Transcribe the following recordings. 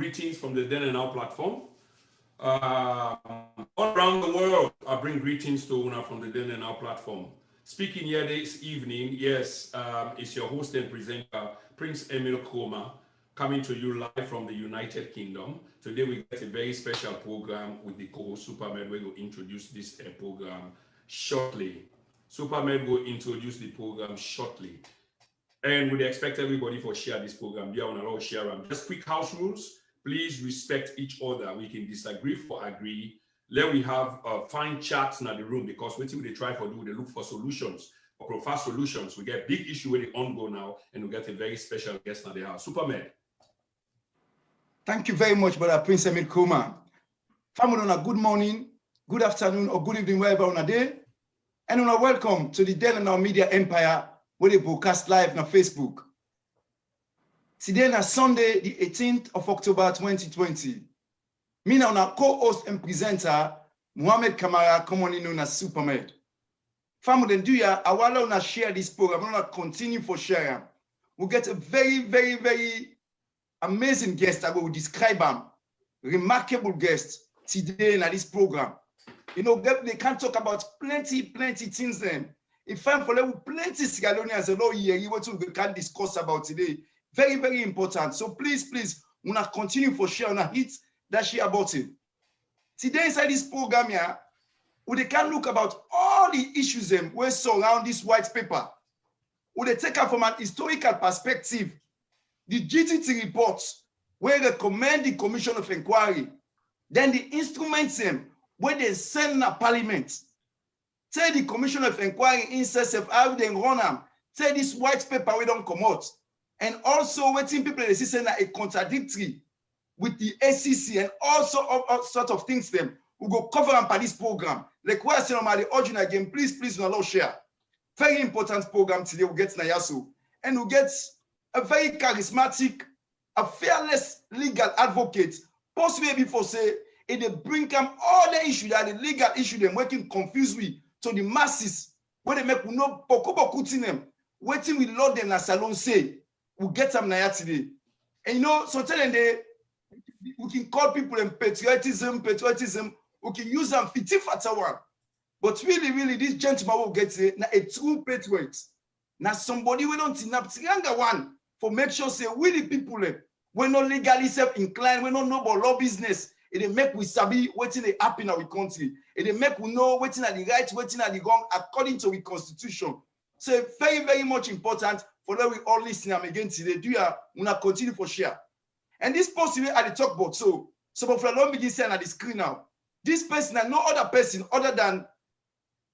greetings from the Then and Now platform. All around the world, I bring greetings to Una from the Then and Now platform. Speaking here this evening, yes, it's your host and presenter, Prince Emil Koma, coming to you live from the United Kingdom. Today we get a very special program with the co-host Supermed. We will introduce this program shortly. Supermed will introduce the program shortly. And we expect everybody for share this program. Be on a lot of share. Just quick house rules. Please respect each other. We can disagree for agree. Let we have fine chats in the room because what they try for do, they look for solutions, or provide solutions. We get big issue with the on-go now, and we get a very special guest in the house. Superman. Thank you very much, Brother Prince Emil Koma. Family, good morning, good afternoon, or good evening, wherever on a day. And welcome to the Then and Now Media Empire, where they broadcast live on Facebook. Today is Sunday, the 18th of October 2020. Me and our co-host and presenter, Mohamed Kamara, commonly known as Supermed. Family, do ya, I want to share this program. I'm going to continue for sharing. We'll get a very, very, very amazing guest. I will describe him. Remarkable guest today in this program. You know, they can talk about plenty things then. If I'm for level plenty Sierra a law here, what we can discuss about today. Very, very important. So please, we're gonna continue for share on a hit that share about it. Today inside this program here, we can look about all the issues we surround this white paper. We take up from an historical perspective, the GTT reports where they recommend the Commission of Inquiry, then the instruments where they send a parliament. Say the Commission of Inquiry insists of how they run them. Say this white paper we don't come out. And also waiting people they say a contradictory with the SEC and also all sorts of things them. We go cover them by this program. Like what I said on the original again, please no share. Very important program today. We'll get Nayasu. And we'll get a very charismatic, a fearless legal advocate. Possibly before say it they bring them all the issues that the legal issue them working confused with to the masses where they make no poco them waiting with Lord and Salon say we'll get them now today. And you know, so telling they we can call people in patriotism, we can use them 50 one. But really, this gentleman will get a true patriot. Now somebody we don't enough younger one for make sure say we the people we're not legally self-inclined, we don't know about law business. It make we sabi waiting they happen in our country. It make we know waiting at the right, waiting at the wrong according to the constitution. So very, very much important for that we all listen again today. Do you want to continue for share? And this post we at the talk about so for a long begin saying at the screen now. This person and no other person other than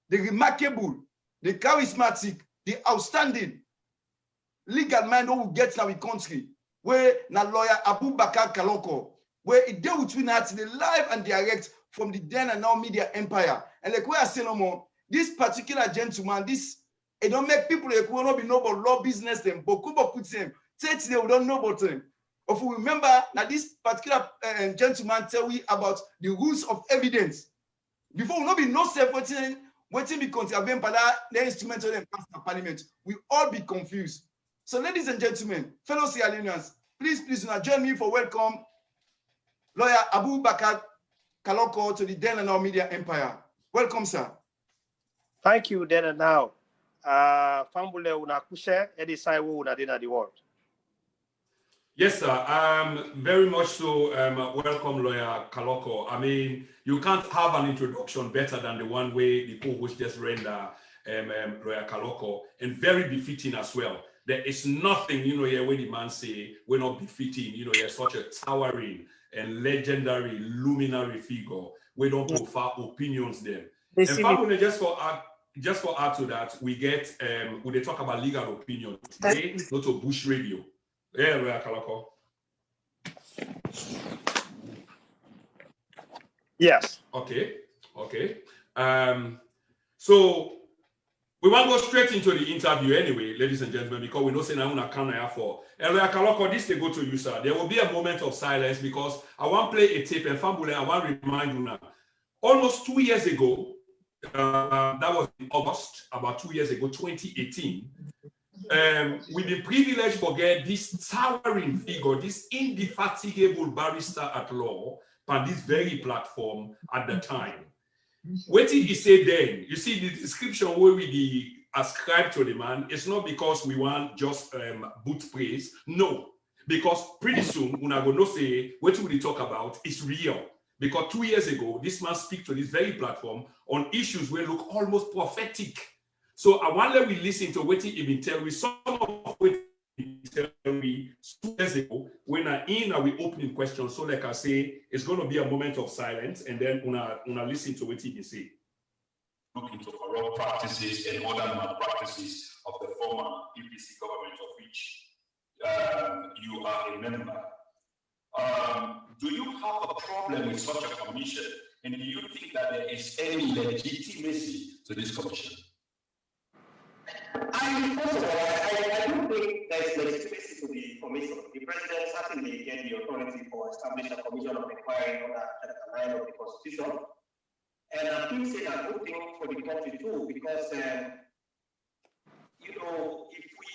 the remarkable, the charismatic, the outstanding legal man who will get in our country, where now Lawyer Abu Bakarr Kalokoh, where it deal between us the live and direct from the Then and Now Media Empire. And like we are saying no more, this particular gentleman, it don't make people like will not be know about law business them, boku them. Say today we don't know about them. If we remember now this particular gentleman tell we about the rules of evidence. Before we not be no self waiting be contravened by the instrument of the parliament. We all be confused. So ladies and gentlemen, fellow Sierra Leoneans, please now join me for welcome Lawyer Abu Bakarr Kalokoh to the Then and Now Media Empire. Welcome, sir. Thank you, Then and Now. Fambule unakushe edisai wo unadina the world. Yes, sir. Very much so. Welcome, Lawyer Kalokoh. I mean, you can't have an introduction better than the one way the co-host just render, Lawyer Kalokoh, and very befitting as well. There is nothing, here where the man say we're not befitting. You're such a towering and legendary luminary figure. We don't prefer opinions there. And finally, just for add to that, we get when they talk about legal opinion today, not to Bush Radio. Yeah, Lawyer Kalokoh. Yes. Okay. So we want to go straight into the interview anyway, ladies and gentlemen, because we know say now come here for. And Lawyer Kalokoh, this they go to you, sir. There will be a moment of silence because I want to play a tape and Fambule, I want to remind you now. Almost 2 years ago, that was in August, about 2 years ago, 2018. We've been privileged for get this towering figure, this indefatigable barrister at law, on this very platform at the time. What did he say then? You see, the description where we ascribe to the man, it's not because we want just boot praise. No, because pretty soon, when I go no say, what we talk about is real. Because 2 years ago, this man speak to this very platform on issues where look almost prophetic. So I want we listen to what he been tell me, some of what he tell me 2 years ago when I in our opening question. So like I say, it's going to be a moment of silence, and then una listen to what he been say. Look into corrupt practices and other malpractices of the former PPC government of which you are a member. Do you have a problem with such a commission, and do you think that there is any legitimacy to this commission? First of all, I don't think there's legitimacy to the commission. The president certainly gave the authority for establishing a commission of inquiry under Chapter 9 of the Constitution. And I think it's a good thing for the country too, because, you know, if we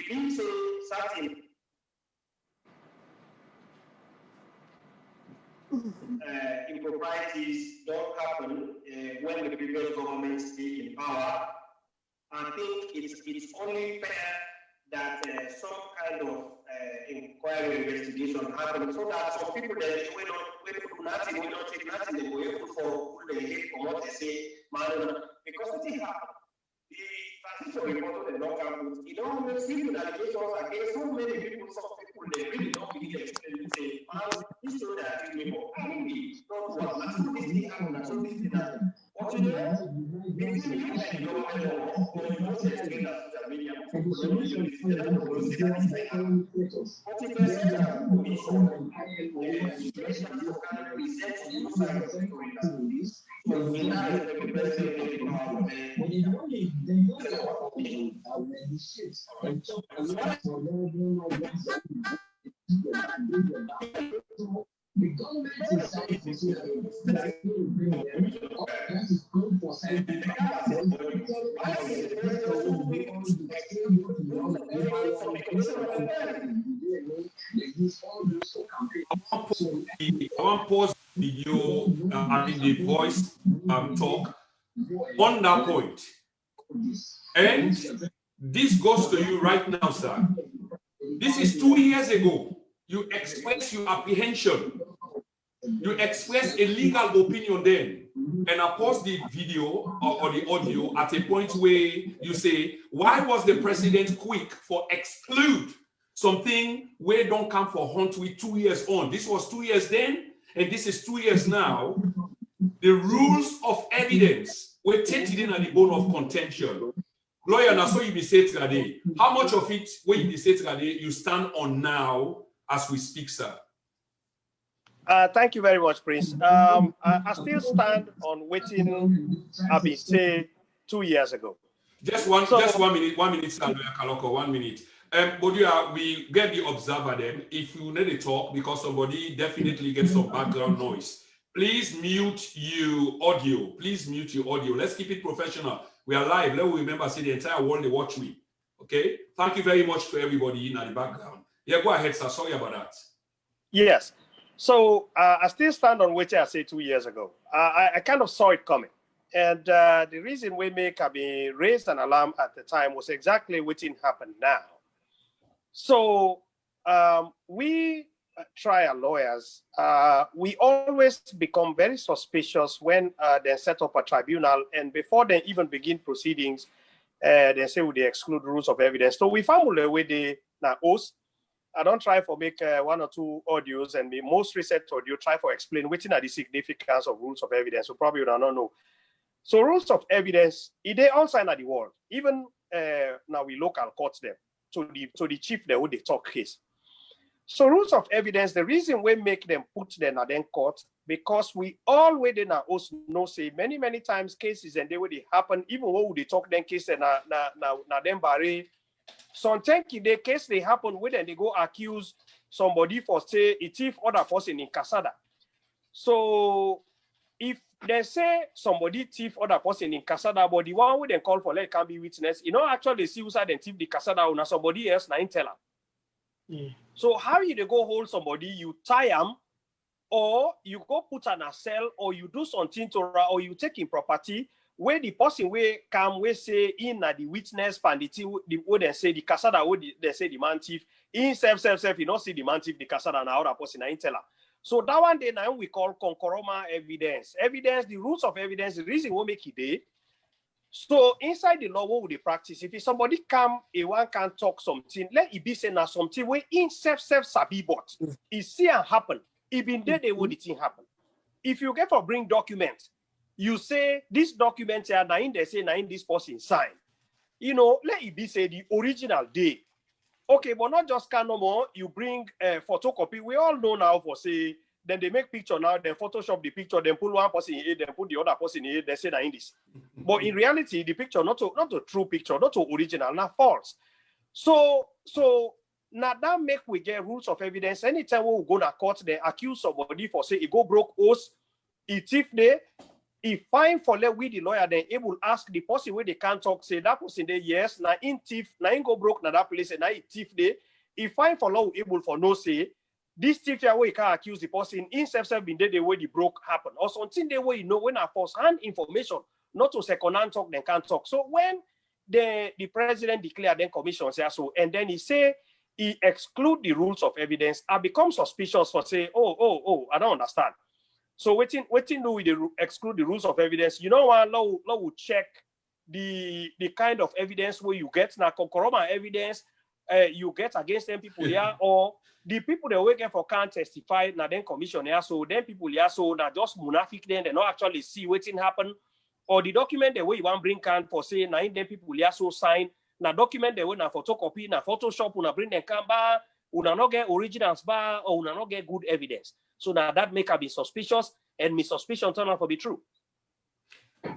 believe certain improprieties don't happen when the previous government is in power, I think it's only fair that some kind of inquiry investigation happens so that some people that we don't nothing, we don't take nothing, they go able for they hate for what they say, man, because what happened. The transition report of the law campus, it don't make simple allegations against so many people, some people they really don't believe it. They say, man, this is what I think people. I mean, we don't want to so this thing happened, so this thing happened. But you know, between you and the government or you don't explain that social media, but if you say that commission, the president can present you side of the story like this, you have the president in power. The government is trying to say that is good for scientific I want pause video and the voice talk on that point. And this goes to you right now, sir. This is 2 years ago. You express your apprehension. You express a legal opinion then. And I pause the video or the audio at a point where you say, why was the president quick for exclude something where don't come for hunt with 2 years on? This was 2 years then, and this is 2 years now. The rules of evidence were taken in at the bone of contention. Lawyer, now so you be said today. How much of it when you be said today you stand on now as we speak, sir? Thank you very much, Prince. I still stand on waiting I've been saying 2 years ago. Just one minute, sir, Lawyer Kalokoh, 1 minute. But we get the observer then. If you need to talk because somebody definitely gets some background noise, please mute your audio. Please mute your audio. Let's keep it professional. We are live. Let me remember, say the entire world they watch me. Okay. Thank you very much to everybody in the background. Yeah, go ahead, sir. Sorry about that. Yes. So I still stand on what I said 2 years ago. I kind of saw it coming. And the reason we raised an alarm at the time was exactly what happened now. So we trial lawyers, we always become very suspicious when they set up a tribunal, and before they even begin proceedings, they say they exclude rules of evidence. So we found a way they now host. I don't try for make 1 or 2 audios, and the most recent audio try for explain which are the significance of rules of evidence. So probably you don't know. So rules of evidence, they outside of the world. Even now we local courts them to the chief they would they talk case. So rules of evidence, the reason we make them put them at then court, because we already now also know say many times cases and they would happen even when they talk then case and na them barre. Sometimes the case they happen with and they go accuse somebody for say a thief other person in Casada. So if they say somebody thief other person in Casada, but the one who then call for let can be witness, you know, actually see who said they thief the Casada or somebody else, na tell them. So how you they go hold somebody, you tie them, or you go put on a cell, or you do something to, or you take in property where the person will come, we say in the witness, and the what they say the Casada, what they say the man thief, in self, you don't see the man thief, the Casada, now other person, na tell them. So that one day now we call concurrent evidence. Evidence, the rules of evidence, the reason we make it day. So inside the law, what would they practice? If somebody come, a one can talk something, let it be saying that something where in self sabi but it see and happen. It been there, they would the thing happen. If you get for bring documents, you say this document here, now in they say now in this person sign. You know, let it be say the original day. Okay, but not just can no more. You bring a photocopy. We all know now for say, then they make picture now, then Photoshop the picture, then put one person in it, then put the other person in it, they say that in this. But in reality, the picture, not a true picture, not a original, not false. So now that make we get rules of evidence. Anytime we go to court, they accuse somebody for say, he go broke oath, he thief there. If fine for let we the lawyer then able ask the person where they can't talk, say that person there, yes, now in thief, now in go broke, now that place, and now he thief there. If fine for law able for no say, this thief here where you can accuse the person in self been there the way the broke happen. Or something there where you know when a first hand information, not to second hand talk, then can't talk. So when the president declared then commission say so, and then he say he exclude the rules of evidence, I become suspicious for say, oh, I don't understand. So waiting do we exclude the rules of evidence? You know what? Law will check the kind of evidence where you get now concurrent evidence you get against them people here, or the people that we get for can't testify now then commission here. So then people here so now just munafik then they not actually see what's happen, or the document the way you want bring can for say now then people here so sign now document the way now photocopy now Photoshop una bring them can bar una not get originals bar or una not get good evidence. So now that make her be suspicious, and my suspicion turn out to be true.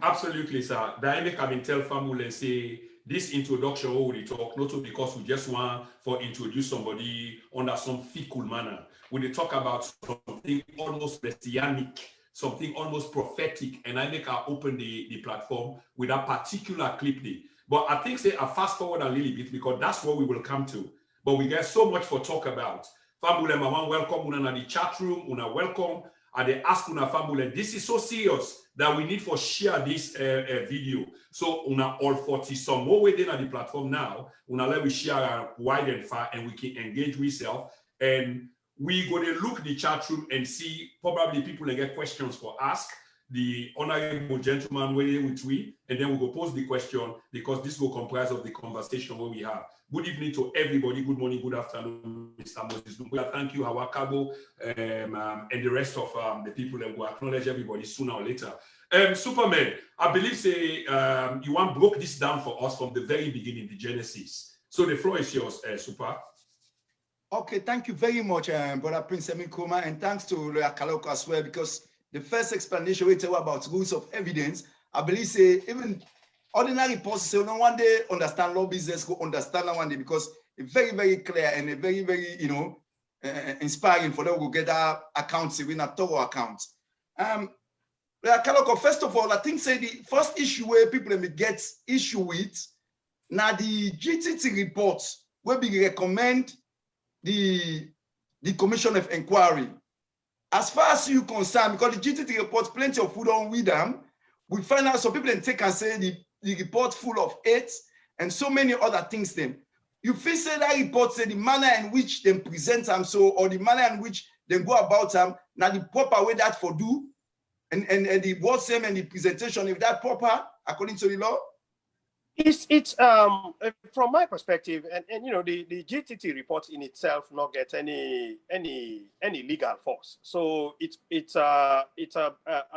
Absolutely, sir. That make her tell family and say this introduction what we talk, not because we just want for introduce somebody under some fickle manner. When they talk about something almost messianic, something almost prophetic, and I make her open the platform with a particular clip there. But I think say I fast forward a little bit because that's what we will come to. But we get so much for talk about. Family, mama, welcome una the chat room, una welcome. And they ask una family, this is so serious that we need for share this video. So una all 40 some more within the platform now. Una let we share wide and far, and we can engage with self. And we go to look the chat room and see probably people that get questions for ask the honorable gentleman with we, and then we go pose the question because this will comprise of the conversation where we have. Good evening to everybody. Good morning, good afternoon, Mr. Moses. Thank you, Hawakabo, and the rest of the people that will acknowledge everybody sooner or later. Superman, I believe say you want broke this down for us from the very beginning, the genesis. So the floor is yours, Super. Okay, thank you very much, Brother Prince Emikoma, and thanks to Lawyer Kalokoh as well, because the first explanation we tell about rules of evidence, I believe say even ordinary person say no one day understand law business go understand that one day because it's very, very clear and a very, very inspiring for them to get that account, win a thorough account. First of all, I think say the first issue where people may get issue with now the GTT reports where we recommend the commission of inquiry. As far as you concerned, because the GTT reports plenty of food on with them, we find out some people then take and say the report full of hate and so many other things then. You feel say that report say the manner in which they present them so, or the manner in which they go about them, now the proper way that for do, and the word same and the presentation, if that proper according to the law? It's from my perspective, and you know the GTT report in itself not get any legal force. So it's a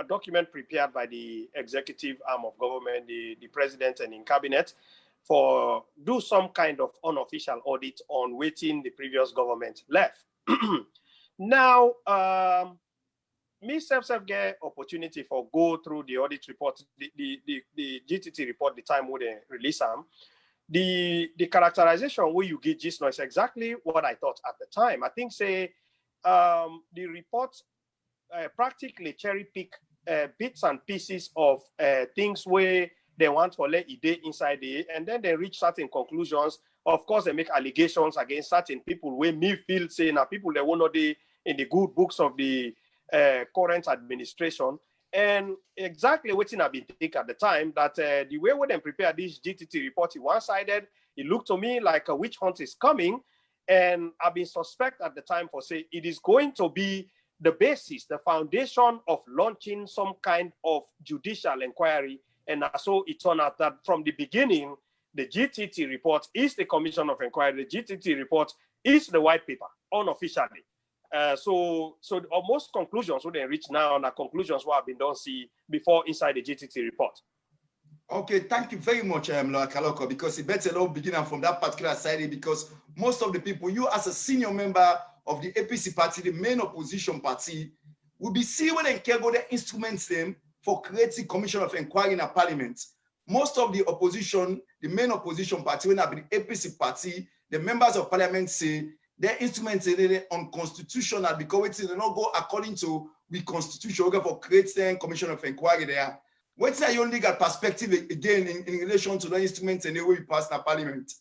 document prepared by the executive arm of government, the president and in cabinet, for do some kind of unofficial audit on waiting the previous government left. Now, me self get opportunity for go through the audit report, the GTT report, the time when they release them. The characterization where you get just now is exactly what I thought at the time. I think say the report practically cherry pick bits and pieces of things where they want to let it inside it, and then they reach certain conclusions. Of course, they make allegations against certain people where me feel say now people that were not in the good books of the current administration. And exactly what I've been thinking at the time, that the way when they prepare this GTT report is one-sided. It looked to me like a witch hunt is coming. And I've been suspect at the time for say it is going to be the basis, the foundation of launching some kind of judicial inquiry. And so it turned out that from the beginning, the GTT report is the Commission of Inquiry. The GTT report is the white paper, unofficially. So most conclusions we didn't reach now are conclusions what have been done see before inside the GTT report. Okay, thank you very much, Lawyer Kalokoh, because it better all beginning from that particular side, because most of the people, you as a senior member of the APC party, the main opposition party, will be seeing when they can go the instruments them for creating commission of inquiry in a parliament. Most of the opposition, the main opposition party, when have been APC party, the members of parliament say their instruments are unconstitutional because they don't go according to the constitution for creating commission of inquiry there. What's your legal perspective again in relation to the instruments and the way we pass the parliament?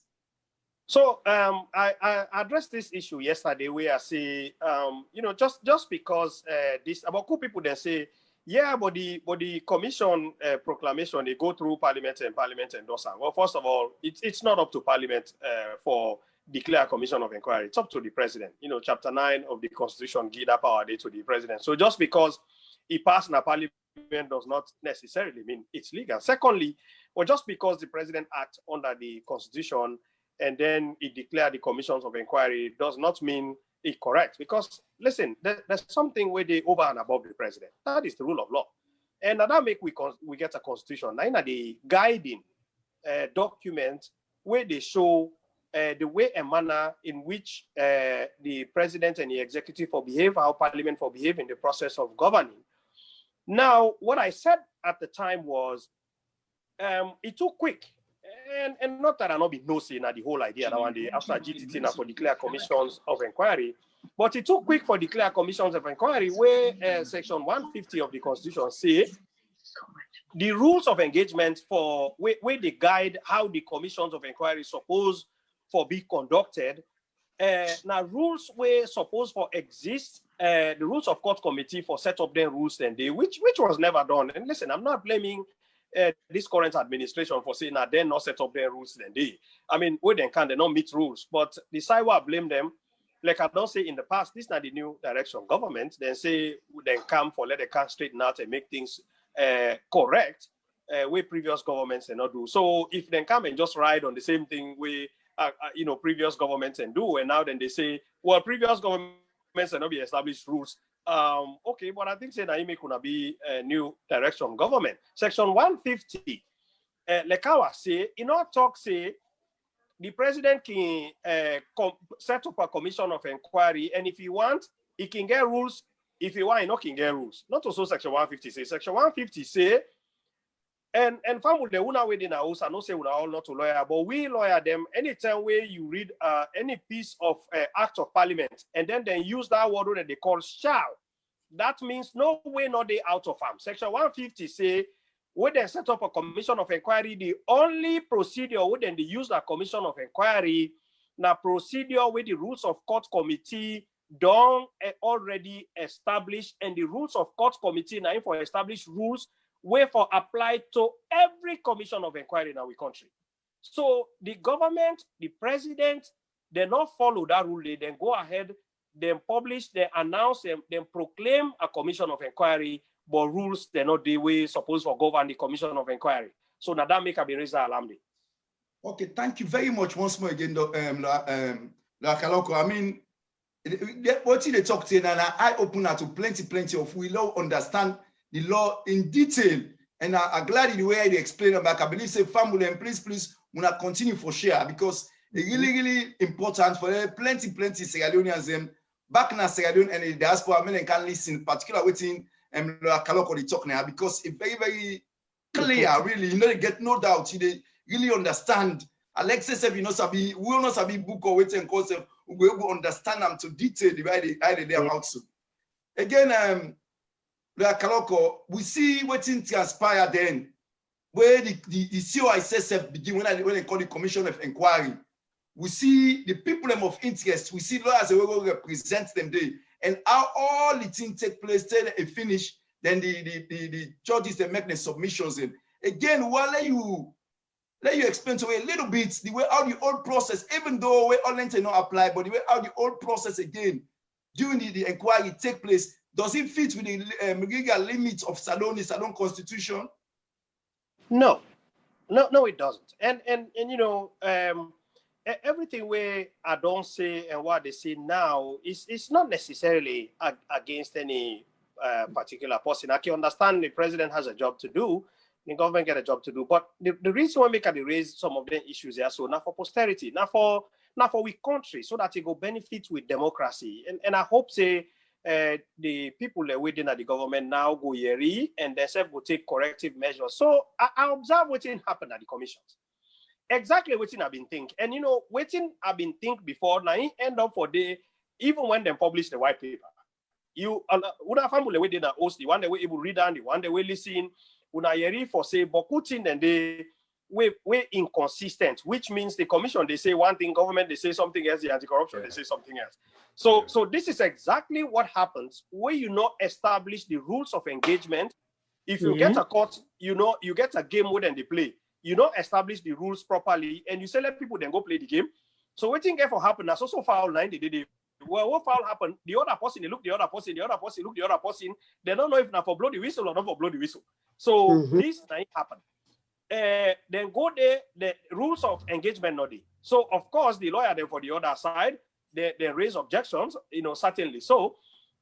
So I addressed this issue yesterday where I say, just because this about cool people then say, yeah, but the commission proclamation, they go through parliament endorse. Well, first of all, it's not up to parliament for declare a commission of inquiry. It's up to the president. Chapter 9 of the constitution give that power to the president. So just because it passed in a parliament does not necessarily mean it's legal. Secondly, or just because the president acts under the constitution and then it declared the commissions of inquiry does not mean it's correct. Because listen, there's something where they over and above the president. That is the rule of law. And that make we get a constitution. Now the guiding document where they show the way and manner in which the president and the executive for behave, how parliament for behave in the process of governing. Now, what I said at the time was, it took quick, and not that I not be nosy na the whole idea that one day after GTT now for declare commissions of inquiry, but it took quick for declare commissions of inquiry where section 150 of the constitution say the rules of engagement for where they guide how the commissions of inquiry supposed for be conducted. Now rules were supposed for exist. The rules of court committee for set up their rules then they which was never done. And listen, I'm not blaming this current administration for saying that they not set up their rules then they. I mean, where they can they not meet rules, but the side where I blame them, like I don't say in the past, this is not the new direction of government. Then say then come for let they can straighten out and make things correct where previous governments did not do. So if they come and just ride on the same thing where previous governments and do, and now then they say, well, previous governments and not be established rules. Okay, but I think say that it could be a new direction of government. Section 150, like I say, in our talk say, the president can set up a commission of inquiry, and if he wants, he can get rules. If he want, he not can get rules. Not also section 150 say. Section 150 say, and family the una way in our house, I don't say we are all not a lawyer, but we lawyer them anytime where you read any piece of act of parliament and then they use that word that they call shall. That means no way not they out of farm. Section 150 say when they set up a commission of inquiry, the only procedure when they use a commission of inquiry, now procedure with the rules of court committee done already established, and the rules of court committee now for established rules where for apply to every commission of inquiry in our country. So the government, the president, they not follow that rule. They then go ahead, then publish, they announce, then proclaim a commission of inquiry, but rules they're not the way supposed to govern the commission of inquiry. So now that make a be raise alarm. Okay, thank you very much once more again, Lawyer Kalokoh. I mean, what they talk to, and I open up to plenty of we all understand the law in detail, and I'm glad in the way they explain it back. I believe say family and please wanna continue for share because it's really important for plenty Sierra Leoneans back in Sierra Leone and the diaspora. I mean, can listen particular waiting Lawyer Kalokoh they talk now because it's very clear. Really, they get no doubt. They really understand. Alexis said, we will not sabi book or wait and cause we will understand them to detail the way they are out. Again, Lawyer Kalokoh, we see waiting transpire then, where the COISSF begin when they call the Commission of Inquiry. We see the people of interest, we see lawyers who will represent them there, and how all the things take place, till they finish, then the judges, they make the submissions in. Again, let you explain to me a little bit the way how the old process, even though we all not apply, but the way how the old process again, during the inquiry take place, does it fit with the legal limits of the Salon Constitution? No, it doesn't. And you know, everything where I don't say and what they say now is not necessarily against any particular person. I can understand the president has a job to do, the government get a job to do, but the reason why we can raise some of the issues here, so not for posterity, not for we country, so that it go benefit with democracy. And I hope say the people that within the government now go here and themselves will take corrective measures. So I observe what happened at the commissions. Exactly what I've been thinking. And you know, waiting I've been thinking before, now end up for the, even when they publish the white paper, you would have family within the host, the one that we able read and the one that we listen, una yeri for say, but putting and they we inconsistent, which means the commission they say one thing, government they say something else, the anti-corruption they say something else. So this is exactly what happens where you not establish the rules of engagement. If you get a court, you know, you get a game where they play. You don't establish the rules properly, and you say let people then go play the game. So what thing ever happen? That's also foul 9. They did. Well, what foul happened? The other person they look the other person, the other person look the other person. They don't know if now for blow the whistle or not for blow the whistle. So this night happened. Then go there, the rules of engagement not there. So of course the lawyer then for the other side, they raise objections, you know, certainly. So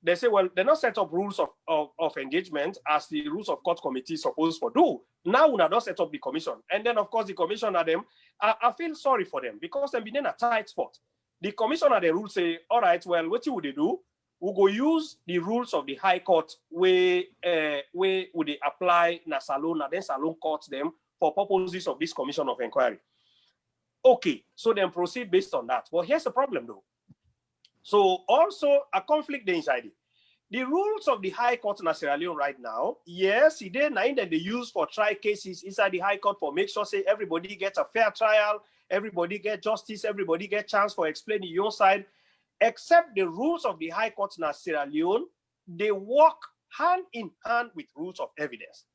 they say, well, they're not set up rules of engagement as the rules of court committee supposed to do. Now we don't set up the commission. And then of course the commissioner them, I feel sorry for them because they've been in a tight spot. The commissioner the rules say, all right, well, what would they do? We'll go use the rules of the High Court where would they apply na Salon, and then Salon court them for purposes of this commission of inquiry. Okay, so then proceed based on that. Well, here's the problem though. So also a conflict inside it. The rules of the High Court in Sierra Leone right now, yes, it is nine that they use for trial cases inside the High Court for make sure say everybody gets a fair trial, everybody get justice, everybody get chance for explaining your side. Except the rules of the High Court in Sierra Leone, they work hand in hand with rules of evidence.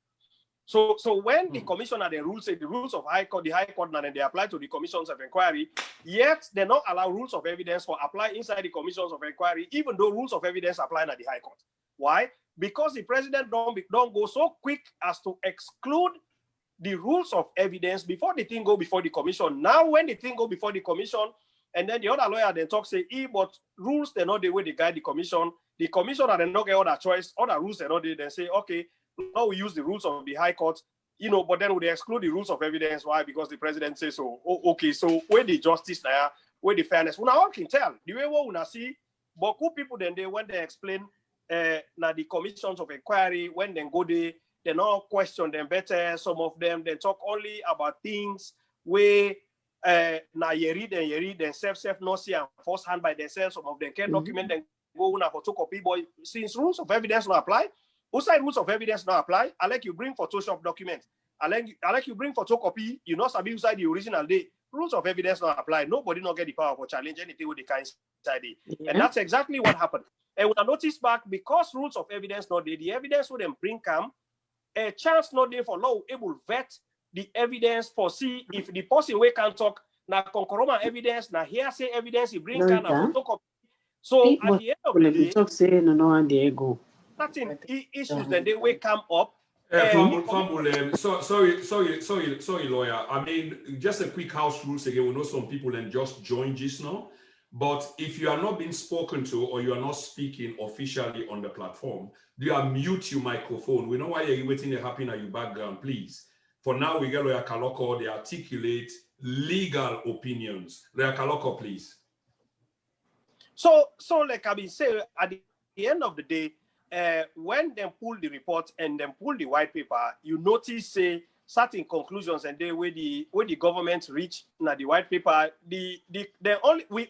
So when the commissioner the rules say the rules of High Court, the High Court, and then they apply to the commissions of inquiry, yet they not allow rules of evidence for apply inside the commissions of inquiry, even though rules of evidence apply at the High Court. Why? Because the president don't go so quick as to exclude the rules of evidence before the thing go before the commission. Now when the thing go before the commission, and then the other lawyer then talk say, but rules they're not the way they guide the commission are then not get other choice, other rules they're not they then say, okay, now we use the rules of the High Court, you know, but then would they exclude the rules of evidence? Why? Because the president says so. Oh, okay, so where the justice there, where the fairness? Well, now all can tell the way we wanna see, but who people then they when they explain now the commissions of inquiry, when they go there, they not question them better. Some of them they talk only about things where now you read themselves not see and first hand by themselves. Some of them can document them go on a photocopy, but since rules of evidence not apply. Outside rules of evidence not apply. I like you bring Photoshop documents. I like you bring photocopy. You know, sabi inside the original day. Rules of evidence not apply. Nobody not get the power for challenge anything with the kind inside it. Yeah. And that's exactly what happened. And when I notice back, because rules of evidence not there, the evidence would then bring a chance not there for law able vet the evidence for see if the person we can talk now concurrent evidence, now hearsay evidence, he bring can a photocopy. So at the end of the day, talk say no there go. Certain issues that they will come up. Sorry, lawyer. I mean, just a quick house rules again. We know some people and just join just now. But if you are not being spoken to or you are not speaking officially on the platform, do you mute your microphone? We know why you're waiting to happen at your background, please. For now, we get Lawyer Kalokoh. They articulate legal opinions. Lawyer Kalokoh, please. So like I've been saying, at the end of the day, when they pull the report and then pull the white paper, you notice say certain conclusions and they where the government reach now the white paper, we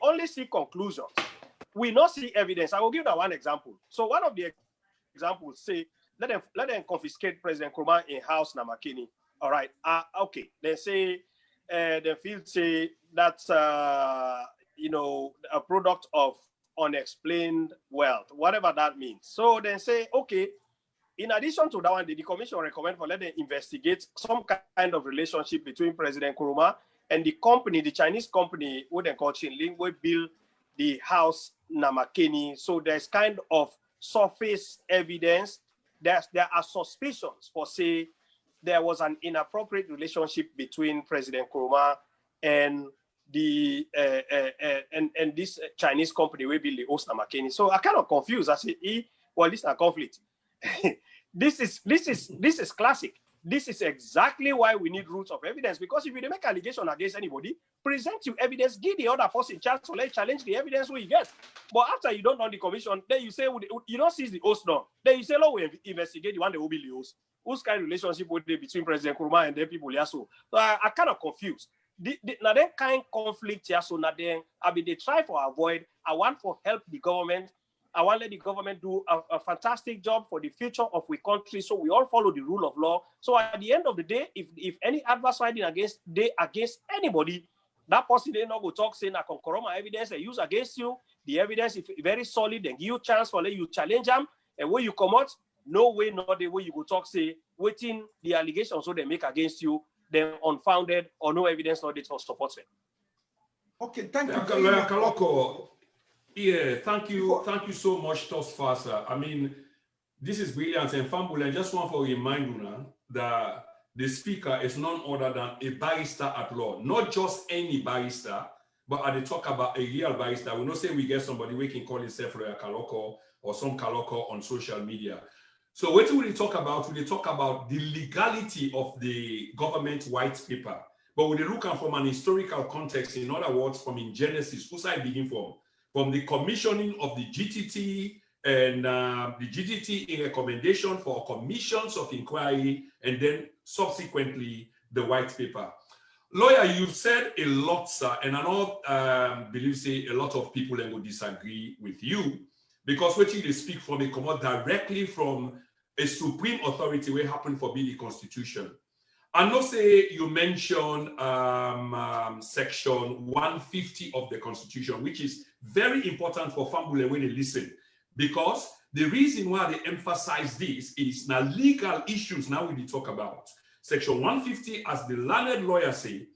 only see conclusions. We not see evidence. I will give that one example. So one of the examples say let them confiscate President Nkrumah in house Namakeni. All right. Okay. They say the field say that's you know, a product of unexplained wealth, whatever that means. So then say, okay, in addition to that one, the commission recommend for let them investigate some kind of relationship between President Nkrumah and the company, the Chinese company, what they call Chinling, will build the house Namakeni. So there's kind of surface evidence. There are suspicions for say there was an inappropriate relationship between President Nkrumah and the and this Chinese company will build the house Namakeni. So I kind of confused. I say, well, this is a conflict. This is classic. This is exactly why we need rules of evidence, because if you make allegation against anybody, present your evidence, give the other person chance to challenge the evidence we get. But after you don't know the commission, then you say you don't seize the host now. Then you say, "Look, we investigate the one that will be the host." Whose kind of relationship would be between President Nkrumah and the people here? So I kind of confused. Now then kind of conflict here. So now then I mean they try to avoid. I want to help the government. I want to let the government do a fantastic job for the future of our country, so we all follow the rule of law. So at the end of the day, if any adverse finding against anybody, that person they not go talk saying I can corrupt my evidence and use against you. The evidence is very solid, then give you a chance for let you challenge them, and when you come out, no way, not the way you go talk say waiting the allegations so they make against you, then unfounded or no evidence not to support them. Okay, thank you. Lawyer Kalokoh. Yeah, thank you so much, Tosfasa. I mean, this is brilliant. And Fambul, I just want to remind you now that the speaker is none other than a barrister at law. Not just any barrister, but I talk about a real barrister. We not say we get somebody we can call himself Lawyer Kalokoh or some Kalokoh on social media. So what will we talk about? We talk about the legality of the government white paper. But we look at from an historical context, in other words, from in Genesis, whose I begin from the commissioning of the GTT and the GTT in recommendation for commissions of inquiry, and then subsequently the white paper. Lawyer, you've said a lot, sir, and I don't believe say a lot of people will disagree with you, because what you speak from it come out directly from a supreme authority where happen for be the Constitution. I know say you mentioned section 150 of the Constitution, which is very important for Fambule when they listen, because the reason why they emphasize this is now legal issues now we talk about. Section 150, as the learned lawyer say,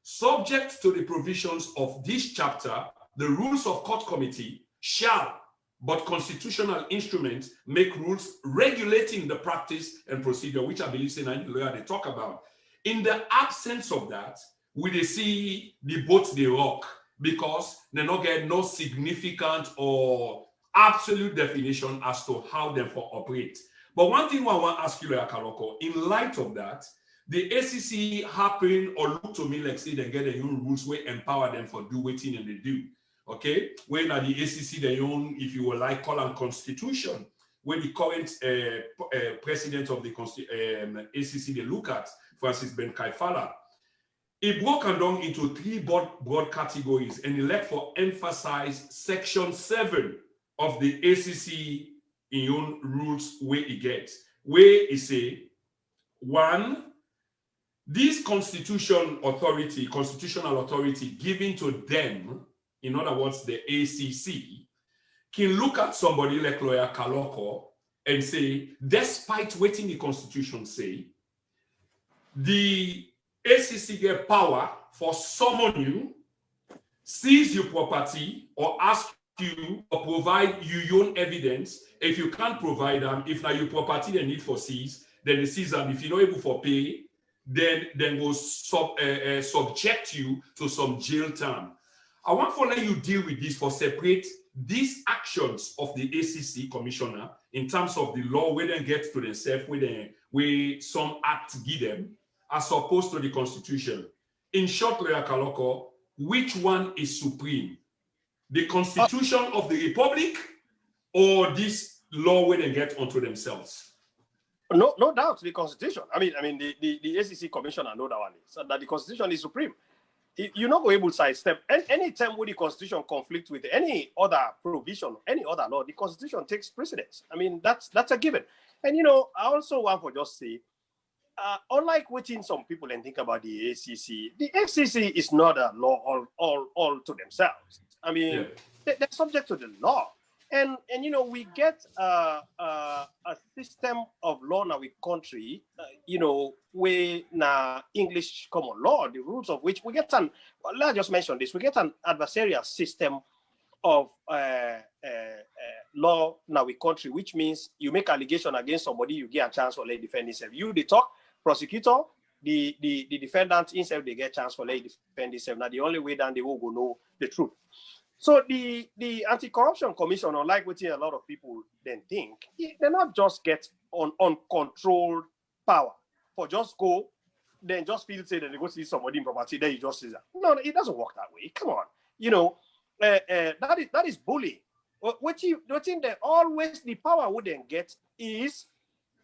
subject to the provisions of this chapter, the rules of court committee shall, but constitutional instruments make rules regulating the practice and procedure, which I believe in any lawyer they talk about. In the absence of that, we see the boat they rock, because they not get no significant or absolute definition as to how they for operate. But one thing I want to ask you, Lawyer Kalokoh, in light of that, the ACC happen or look to me like say they get their own rules where empower them for do waiting and they do. Okay, when at the ACC they own, if you will like, call them constitution, when the current president of the ACC they look at, Francis Ben Kaifala, it broken down into three broad categories and elect for emphasize section 7 of the ACC in own rules where it gets, where it say, 1, this constitutional authority given to them, in other words, the ACC, can look at somebody like Lawyer Kalokoh and say, despite what the Constitution say, the ACC get power for summon you, seize your property, or ask you or provide you your own evidence. If you can't provide them, if now your property they need for seize, then they seize them. If you're not able for pay, then will subject you to some jail time. I want to let you deal with this for separate these actions of the ACC commissioner in terms of the law where they get to themselves, where some act give them, as opposed to the Constitution. In short, Lawyer Kalokoh, which one is supreme? The Constitution of the Republic or this law where they get onto themselves? No doubt the Constitution. I mean the ACC commissioner know that one is, so that the Constitution is supreme. You're not able to sidestep any time where the Constitution conflicts with any other provision, any other law. The Constitution takes precedence. I mean that's a given. And, you know, I also want to just say, unlike what some people and think about the ACC is not a law all to themselves. I mean, they're subject to the law. And you know, we get a system of law in our country, you know, where now English common law, the rules of which we get let's just mention this, we get an adversarial system of law in our country, which means you make allegation against somebody, you get a chance for lay defend himself. You, they talk, prosecutor, the defendant himself, they get a chance for lay defend himself. Now, the only way that they will go know the truth. So the Anti-Corruption Commission, unlike what a lot of people then think, they not just get uncontrolled power for just go, then just feel say that they go see somebody in property, then you just say that. No, it doesn't work that way. Come on, you know, that is bullying. What you think that always the power wouldn't get is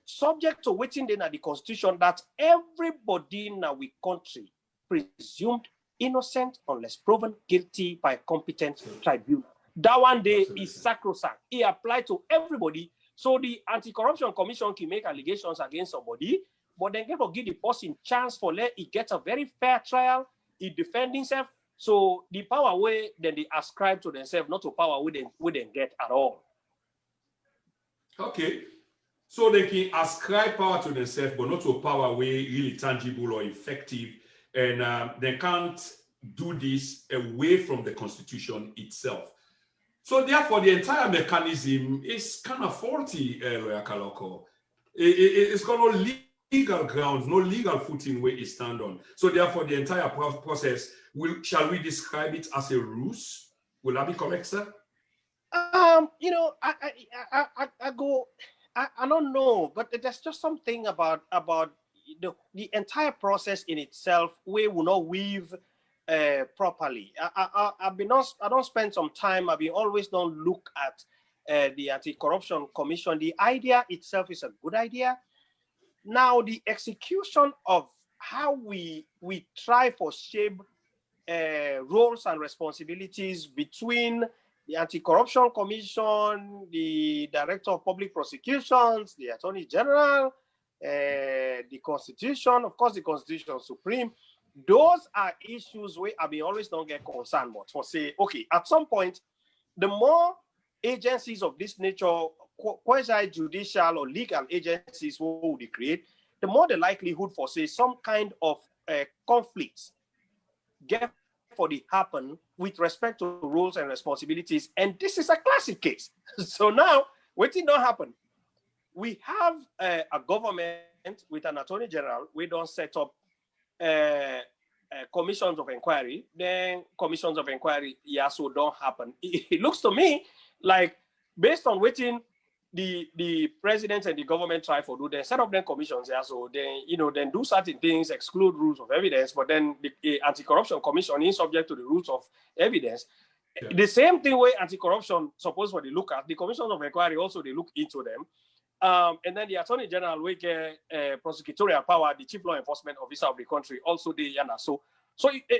subject to waiting then at the Constitution that everybody in our country presumed innocent unless proven guilty by a competent tribunal. That one day is sacrosanct. It applies to everybody. So the Anti-Corruption Commission can make allegations against somebody, but then give the person chance for let it get a very fair trial, it defend himself. So the power way then they ascribe to themselves, not to power we didn't get at all. Okay. So they can ascribe power to themselves, but not to a power way really tangible or effective. And they can't do this away from the Constitution itself. So therefore, the entire mechanism is kind of faulty, Lawyer Kalokoh. It's got no legal grounds, no legal footing where it stands on. So therefore, the entire process, shall we describe it as a ruse? Will that be correct, sir? You know, I don't know, but there's just something about the entire process in itself we will not weave properly. I don't spend some time. I've been always don't look at the Anti-Corruption Commission. The idea itself is a good idea. Now the execution of how we try for shape roles and responsibilities between the Anti-Corruption Commission, the Director of Public Prosecutions, the Attorney General, the Constitution, of course, the Constitution Supreme. Those are issues where I mean always don't get concerned about. For say, okay, at some point, the more agencies of this nature, quasi-judicial or legal agencies will be created, the more the likelihood for say some kind of conflicts get for the happen with respect to roles and responsibilities. And this is a classic case. So now, what did not happen? We have a government with an attorney general. We don't set up commissions of inquiry. Then commissions of inquiry, yeah, so don't happen. It looks to me like based on waiting the president and the government try for do, they set up their commissions, yeah, so then, you know, then do certain things, exclude rules of evidence, but then the Anti-Corruption Commission is subject to the rules of evidence. Yeah. The same thing where anti-corruption, suppose what they look at, the commissions of inquiry also, they look into them. And then the Attorney General, we get prosecutorial power, the chief law enforcement officer of the country, also the yana. So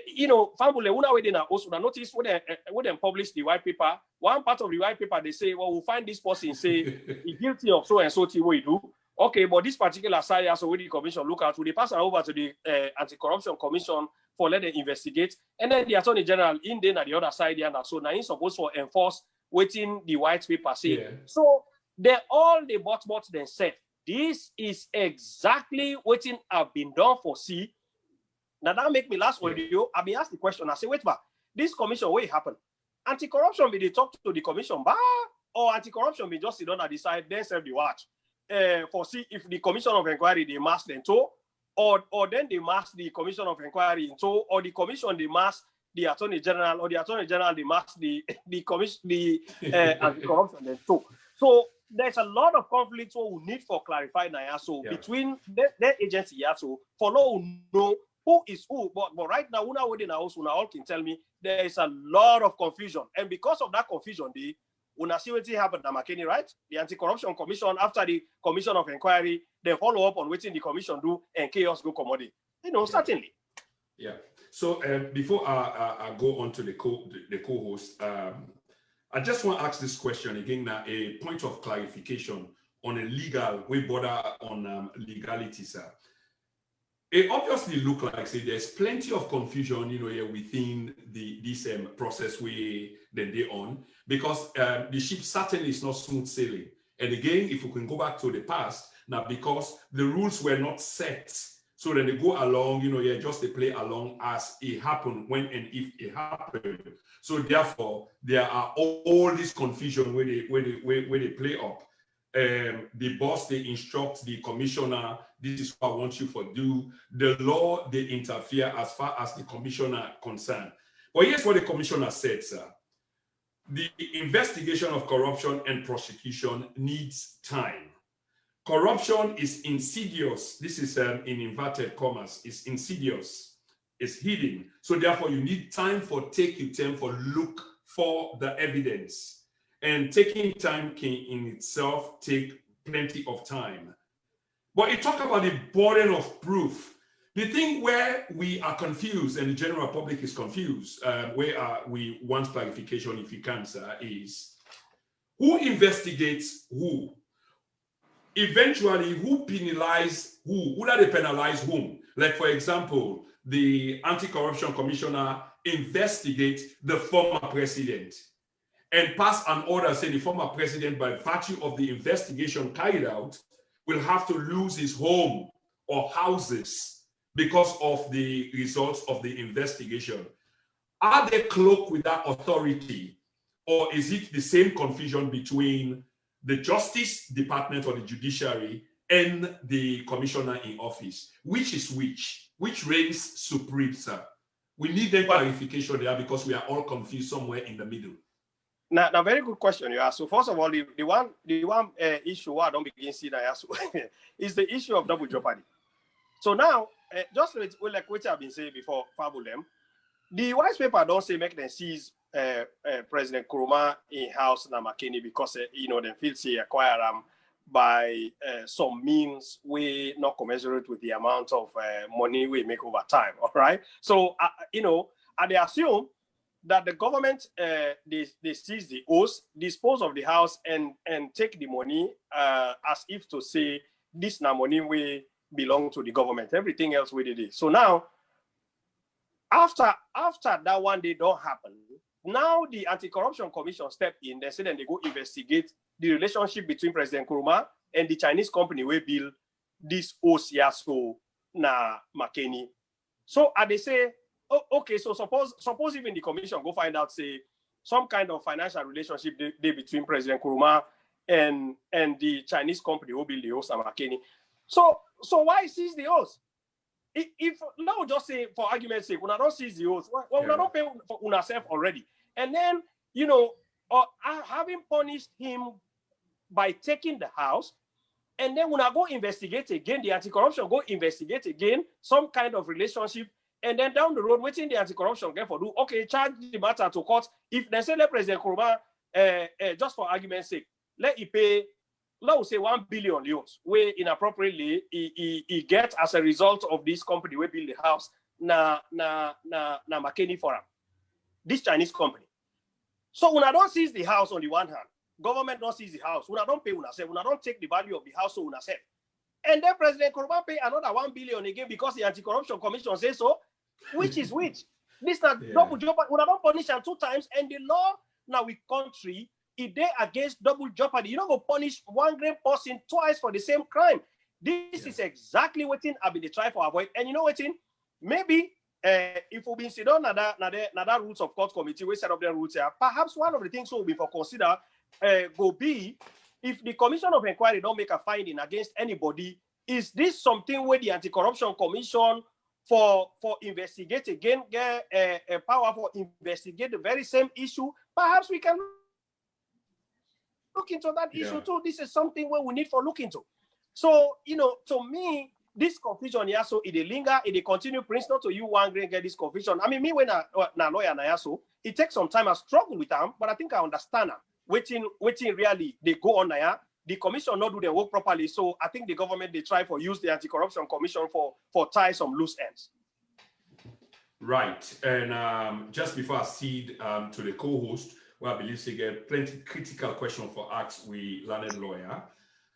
you know, family, una we didn't also notice when they publish the white paper. One part of the white paper they say, well, we'll find this person say he's guilty of so and so thing we do. Okay, but this particular side, so when the commission look at, they pass it over to the Anti-Corruption Commission for let them investigate, and then the Attorney General in then at the other side, yana. So now he's supposed to enforce waiting the white paper say. Yeah. So they all they bought themselves. This is exactly what have been done for C. Now that make me last audio. I be asked the question. I say, wait, but this commission, what happen? Anti-corruption, be they talk to the commission, or anti-corruption, be just sit down and decide, then serve the watch. For see if the commission of inquiry they mask them too, or then they mask the commission of inquiry in tow, or the commission they mask the attorney general, or the attorney general they mask the anti-corruption then too. So there's a lot of conflicts what we need for clarify now. So between the agency, yeah, so for law know who is who, but right now, una all can tell me there is a lot of confusion, and because of that confusion, the una see what happened at McKinney, right? The Anti-Corruption Commission, after the Commission of Inquiry, they follow up on what the commission do, and chaos go commodity. You know, certainly. Yeah. So before I go on to the co-host, I just want to ask this question again. Now, a point of clarification on a legal, we border on legality, sir. It obviously look like, say, there's plenty of confusion, here within this process they on, because the ship certainly is not smooth sailing. And again, if we can go back to the past, now because the rules were not set, so that they go along, just they play along as it happened, when and if it happened. So therefore, there are all this confusion where they play up. The boss, they instruct the commissioner, this is what I want you to do. The law, they interfere as far as the commissioner concerned. But here's what the commissioner said, sir. The investigation of corruption and prosecution needs time. Corruption is insidious. This is in inverted commas. It's insidious. It's hidden. So therefore, you need time for look for the evidence. And taking time can in itself take plenty of time. But it talk about the burden of proof. The thing where we are confused and the general public is confused, where we want clarification if you can, sir, is who investigates who? Eventually, who penalize who? Who do they penalize whom? Like, for example, the anti-corruption commissioner investigates the former president and pass an order saying the former president, by virtue of the investigation carried out, will have to lose his home or houses because of the results of the investigation. Are they cloaked with that authority, or is it the same confusion between the Justice Department or the Judiciary and the commissioner in office? Which is which? Which reigns supreme, sir? We need that clarification there because we are all confused somewhere in the middle. Now, very good question you ask. So first of all, the one issue I don't begin see that is the issue of double jeopardy. So now, just like what I've been saying before, Fabulem, the white paper don't say make them seize President Nkrumah in-house na McKinney because them feel say acquire by some means we not commensurate with the amount of money we make over time. All right. So they assume that the government they seize the oath, dispose of the house, and take the money as if to say this na money we belong to the government. Everything else we did it. So now, after that one day don't happen, now the Anti-Corruption Commission step in. They say then they go investigate the relationship between President Nkrumah and the Chinese company we build this Osiaso na McKinney. So they say, oh, okay, so suppose even the commission go find out, say, some kind of financial relationship between President Nkrumah and the Chinese company who build the Osa McKinney. So why seize the oath? If now just say, for argument's sake, when I don't seize the oath, well, we don't pay for ourselves already. And then, having punished him by taking the house, and then when I go investigate again, the anti-corruption go investigate again, some kind of relationship, and then down the road, waiting the anti-corruption get for do, okay, charge the matter to court. If they say let President Nkrumah, just for argument's sake, let he pay, let's say 1 billion euros, where inappropriately he get as a result of this company we build the house, na McKinney for him, this Chinese company. So when I don't seize the house on the one hand, government don't seize the house, when I don't pay when I don't take the value of the house so when I say, and then President Nkrumah pay another 1 billion again because the Anti-Corruption Commission says so, which is which? This not double jeopardy. When I don't punish him 2 times, and the law now we country, if they against double jeopardy, you don't go punish one great person twice for the same crime. This is exactly what I've been trying to avoid. And you know what? Maybe if we been sit down that rules of court committee, we set up their rules here. Perhaps one of the things we'll be for consider go be if the Commission of Inquiry don't make a finding against anybody, is this something where the Anti-Corruption Commission for investigate again get a power for investigate the very same issue? Perhaps we can look into that issue too. This is something where we need for look into. So, to me, this confusion here, so it linger, it continue, Prince, not to you one grain get this confusion. I mean, me when a lawyer na so it takes some time. I struggle with them, but I think I understand them. Waiting really they go on there. The commission not do their work properly. So I think the government they try for use the Anti-Corruption Commission for tie some loose ends. Right. And just before I cede to the co-host, where I believe they get plenty critical question for ask we learned lawyer.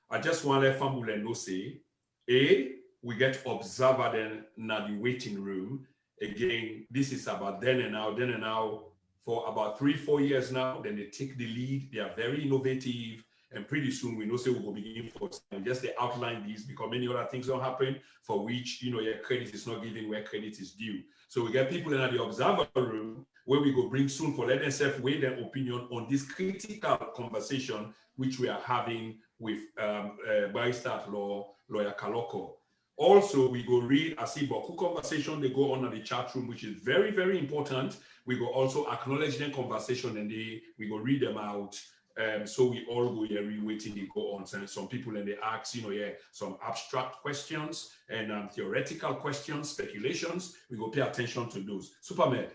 I just want to let family know say, we get observer then na the waiting room. Again, this is about then and now for about 3-4 years now. Then they take the lead. They are very innovative. And pretty soon we know say we will begin for just to outline these because many other things don't happen for which your credit is not given where credit is due. So we get people in the observer room where we go bring soon for let themselves weigh their opinion on this critical conversation which we are having with barrister at law, Lawyer Kalokoh. Also, we go read a Boku conversation they go on in the chat room, which is very, very important. We go also acknowledge them conversation and we go read them out. So we all go here waiting to go on. And some people and they ask, some abstract questions and theoretical questions, speculations. We go pay attention to those. Supermed.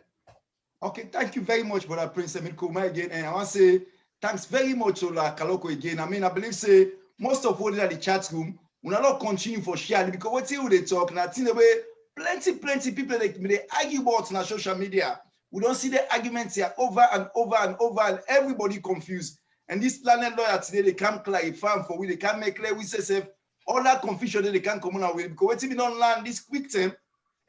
Okay, thank you very much, Brother Prince Emil Kuma again. And I want to say thanks very much to Kalokoh again. I mean, I believe say most of what in the chat room will not continue for sharing because what they talk and I think the way plenty people they argue about on social media. We don't see the arguments here over and over and over and everybody confused. And this planet lawyer today, they can't clarify for we, they can't make clear, we say, all that confusion they can't come on with because what if we don't learn this quick time,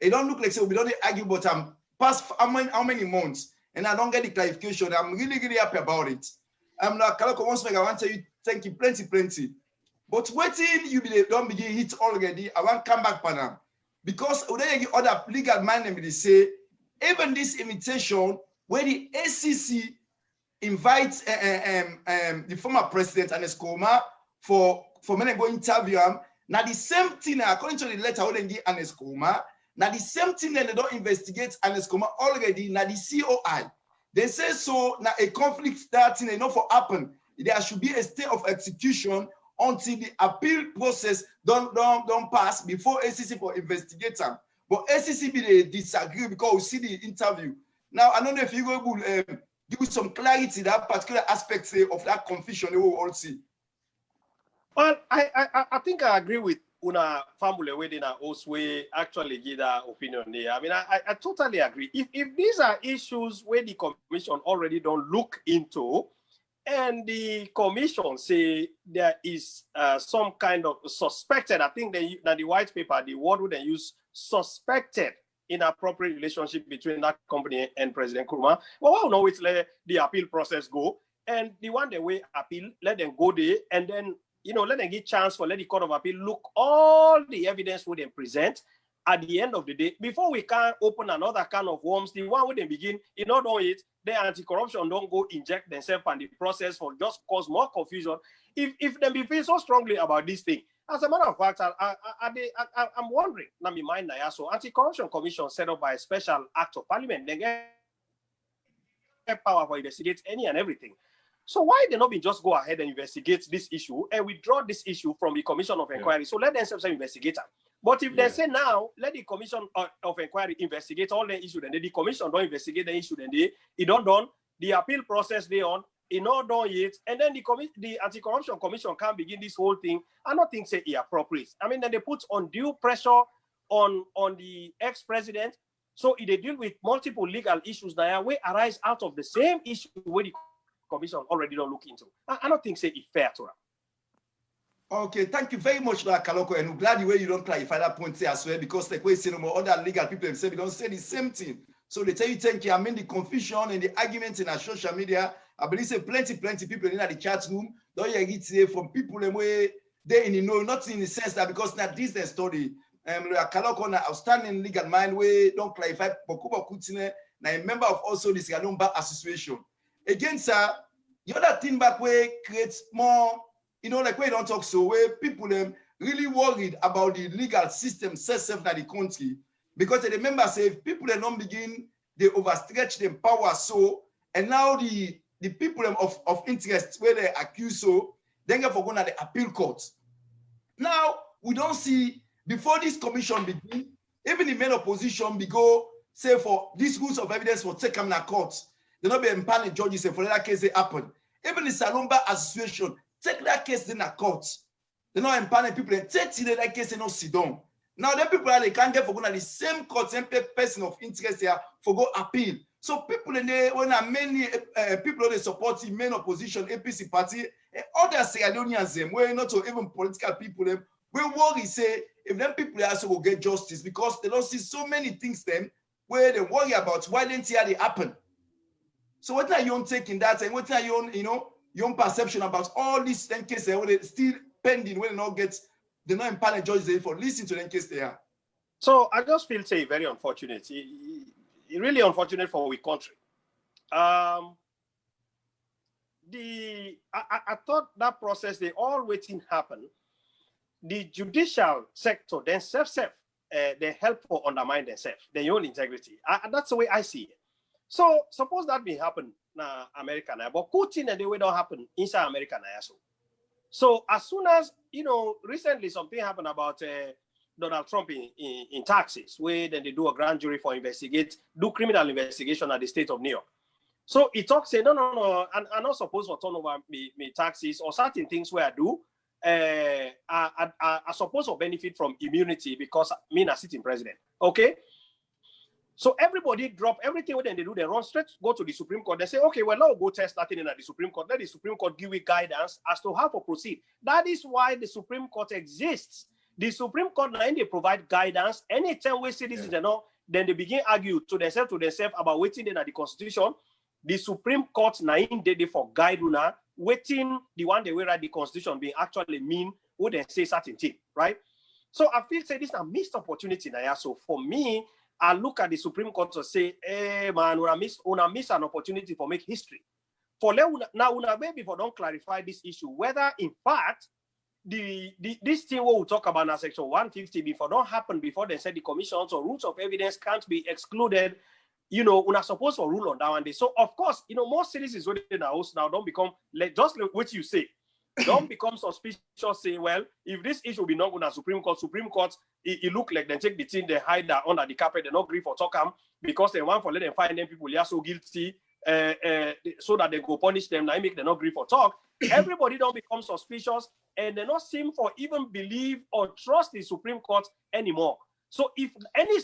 it don't look like so we don't argue about past how many months and I don't get the clarification. I'm really happy about it. I'm like Kalokoh once again, I want to tell you thank you plenty. But waiting you don't begin hit already, I want to come back for now. Because you other legal mind they say, even this invitation where the ACC invites the former president Anes Koma for many go interview him. Now the same thing according to the letter when they give Anes Koma, now the same thing that they don't investigate Anes Koma already. Now the COI, they say so. Now a conflict starting enough for happen. There should be a stay of execution until the appeal process don't pass before ACC for investigate them. But ACC they disagree because we see the interview. Now I don't know if you will give some clarity that particular aspect of that confusion we will all see. Well, I think I agree with Una family within our host way actually give that opinion there. I mean, I totally agree. If these are issues where the commission already don't look into, and the commission say there is some kind of suspected, I think that the white paper, the word would they use suspected inappropriate relationship between that company and President Nkrumah. Well, we'll know it's let the appeal process go. And the one that way appeal, let them go there and then let them get chance for let the Court of Appeal look all the evidence we then present at the end of the day before we can open another can of worms. The one we then begin, not on it, the anti-corruption don't go inject themselves and the process for just cause more confusion. If they be feel so strongly about this thing, as a matter of fact, I'm wondering. Now, my mind now, so anti-corruption commission set up by a special act of parliament, they get power for investigate any and everything. So why they not be just go ahead and investigate this issue and withdraw this issue from the commission of inquiry? So let themselves investigate them. But if they say now, let the commission of inquiry investigate all the issue, then the commission don't investigate the issue, then it don't done. The appeal process they on, it not done yet, and then the anti-corruption commission can't begin this whole thing. I don't think say appropriate. I mean, then they put undue pressure on the ex-president. So if they deal with multiple legal issues that will arise out of the same issue where the commission already don't look into. I don't think say it's fair to them. Okay, thank you very much, Kalokoh, and I'm glad the way you don't clarify that point there as well, because like we say, no more other legal people themselves, they don't say the same thing. So they tell you, thank you. I mean, the confusion and the arguments in our social media, I believe say plenty people in the chat room, don't you get today from people the way they in the know, not in the sense that because not this the story. Kalokoh, na outstanding legal mind way don't clarify. Bokuba Kutine, na a member of also this Galumba Association. Again, sir, the other thing back way creates more. Like we don't talk so where people really worried about the legal system self in the country because they remember say if people don't begin they overstretch them power so and now the people of interest where they accuse so then get for going to the appeal court. Now we don't see before this commission begin even the main opposition be go say for these rules of evidence for take them to court they not be empaneled judges say for that case they happen even the Salomba Association. Take that case in a court. They're not empowering people and take that case and not sit down. Now, the people they can't get for going to the same court, same person of interest here for go appeal. So people in there, when are many people they support the main opposition, APC party, other Sierra Leoneans, where not even political people, we worry say if them people also will get justice because they don't see so many things them where they worry about why didn't they happen. So what are you on taking that and what are you on, your own perception about all these cases where they still pending when they not get the non impaneled judges for listening to them case they are. So I just feel say very unfortunate. Really unfortunate for our country. I thought that process they all waiting happen. The judicial sector then they help for undermine themselves, their own integrity. That's the way I see it. So suppose that may happen na America now, but good thing that the way don't happen inside America now. So as soon as recently something happened about Donald Trump in taxes, where then they do a grand jury for do criminal investigation at the state of New York. So he talks say no, I'm not supposed to turn over me taxes or certain things where I do. I suppose to benefit from immunity because me a sitting president. Okay. So everybody drop everything when they do, they run straight, go to the Supreme Court. They say, okay, well, now go test that in at the Supreme Court. Let the Supreme Court give you guidance as to how to proceed. That is why the Supreme Court exists. The Supreme Court, now they provide guidance. Anytime we citizens, then they begin argue to themselves about waiting in at the Constitution. The Supreme Court now they for guide una waiting the one they will write the Constitution being actually mean what they say certain thing, right? So I feel say this is a missed opportunity now. So for me, I look at the Supreme Court to say, hey man, una miss an opportunity for make history. For now, maybe for don't clarify this issue, whether in fact this thing what we talk about in section 150 before don't happen before they said the commissions or rules of evidence can't be excluded. Una supposed to rule on that one day. So of course, most citizens within our house now don't become just like what you say. Don't become suspicious, say, well, if this issue be not going to Supreme Court, it look like they take the thing, they hide that under the carpet, they not agree for talk because they want for let them find them people they are so guilty so that they go punish them, now make them not agree for talk. Everybody don't become suspicious and they not seem for even believe or trust the Supreme Court anymore. So if any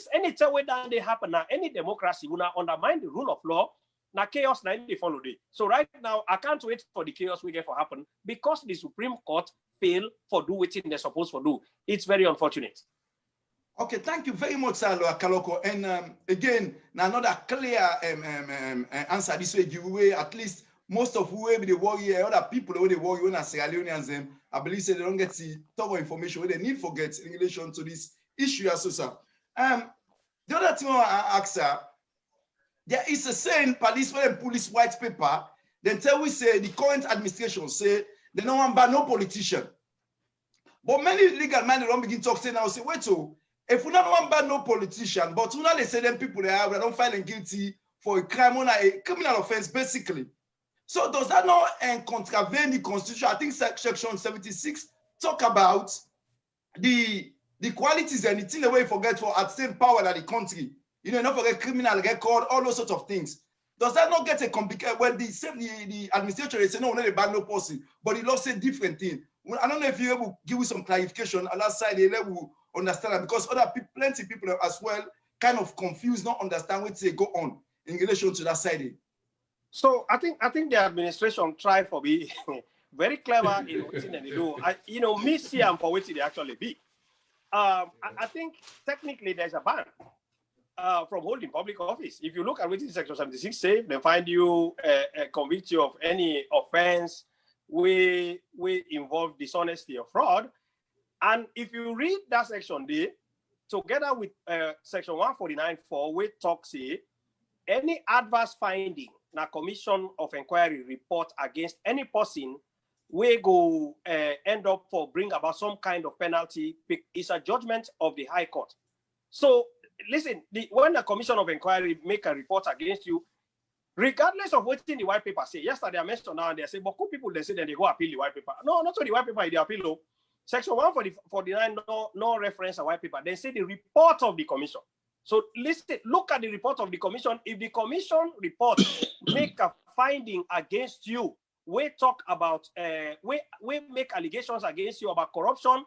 way that they happen now, any democracy will not undermine the rule of law, now chaos now they follow it. So right now, I can't wait for the chaos we get for happen because the Supreme Court fail for do what they're supposed to do. It's very unfortunate. Okay, thank you very much, Lawyer Kalokoh. And again, now another clear answer this way give away at least most of whoever they worry, other people who they worry when Sierra Leoneans, I believe say they don't get the top of information where they need to get in relation to this issue as well. The other thing I ask her, there is a saying, police white paper, then tell we say the current administration say they don't want ban no politician. But many legal men don't begin talk say now say, wait, so if we don't want ban no politician, but we not say them people they don't find them guilty for a crime on a criminal offense, basically. So does that not contravene the Constitution? I think section 76 talk about the qualities and the thing the way you forget for at same power that the country. Not forget criminal record, all those sorts of things. Does that not get a complicated? Well, the administration they say no, they ban no policy, but the law say different thing. I don't know if you're able to give you some clarification on that side. They will understand that because other people, plenty of people as well, kind of confused, not understand what they go on in relation to that side. So I think the administration try for be very clever in what they do. Me see them for what they actually be. I think technically there's a ban from holding public office. If you look at what section 76 say, they find you convict you of any offense we involve dishonesty or fraud. And if you read that section there, together with section 149.4, we talk say any adverse finding na commission of inquiry report against any person we go end up for bring about some kind of penalty is a judgment of the High Court. So listen, when the commission of inquiry make a report against you, regardless of what the white paper say, yesterday I mentioned now and they say, but cool people they say that they go appeal the white paper. No, not to the white paper, they appeal. Section 149 no reference a white paper. They say the report of the commission. So listen, look at the report of the commission. If the commission report make a finding against you, we talk about we make allegations against you about corruption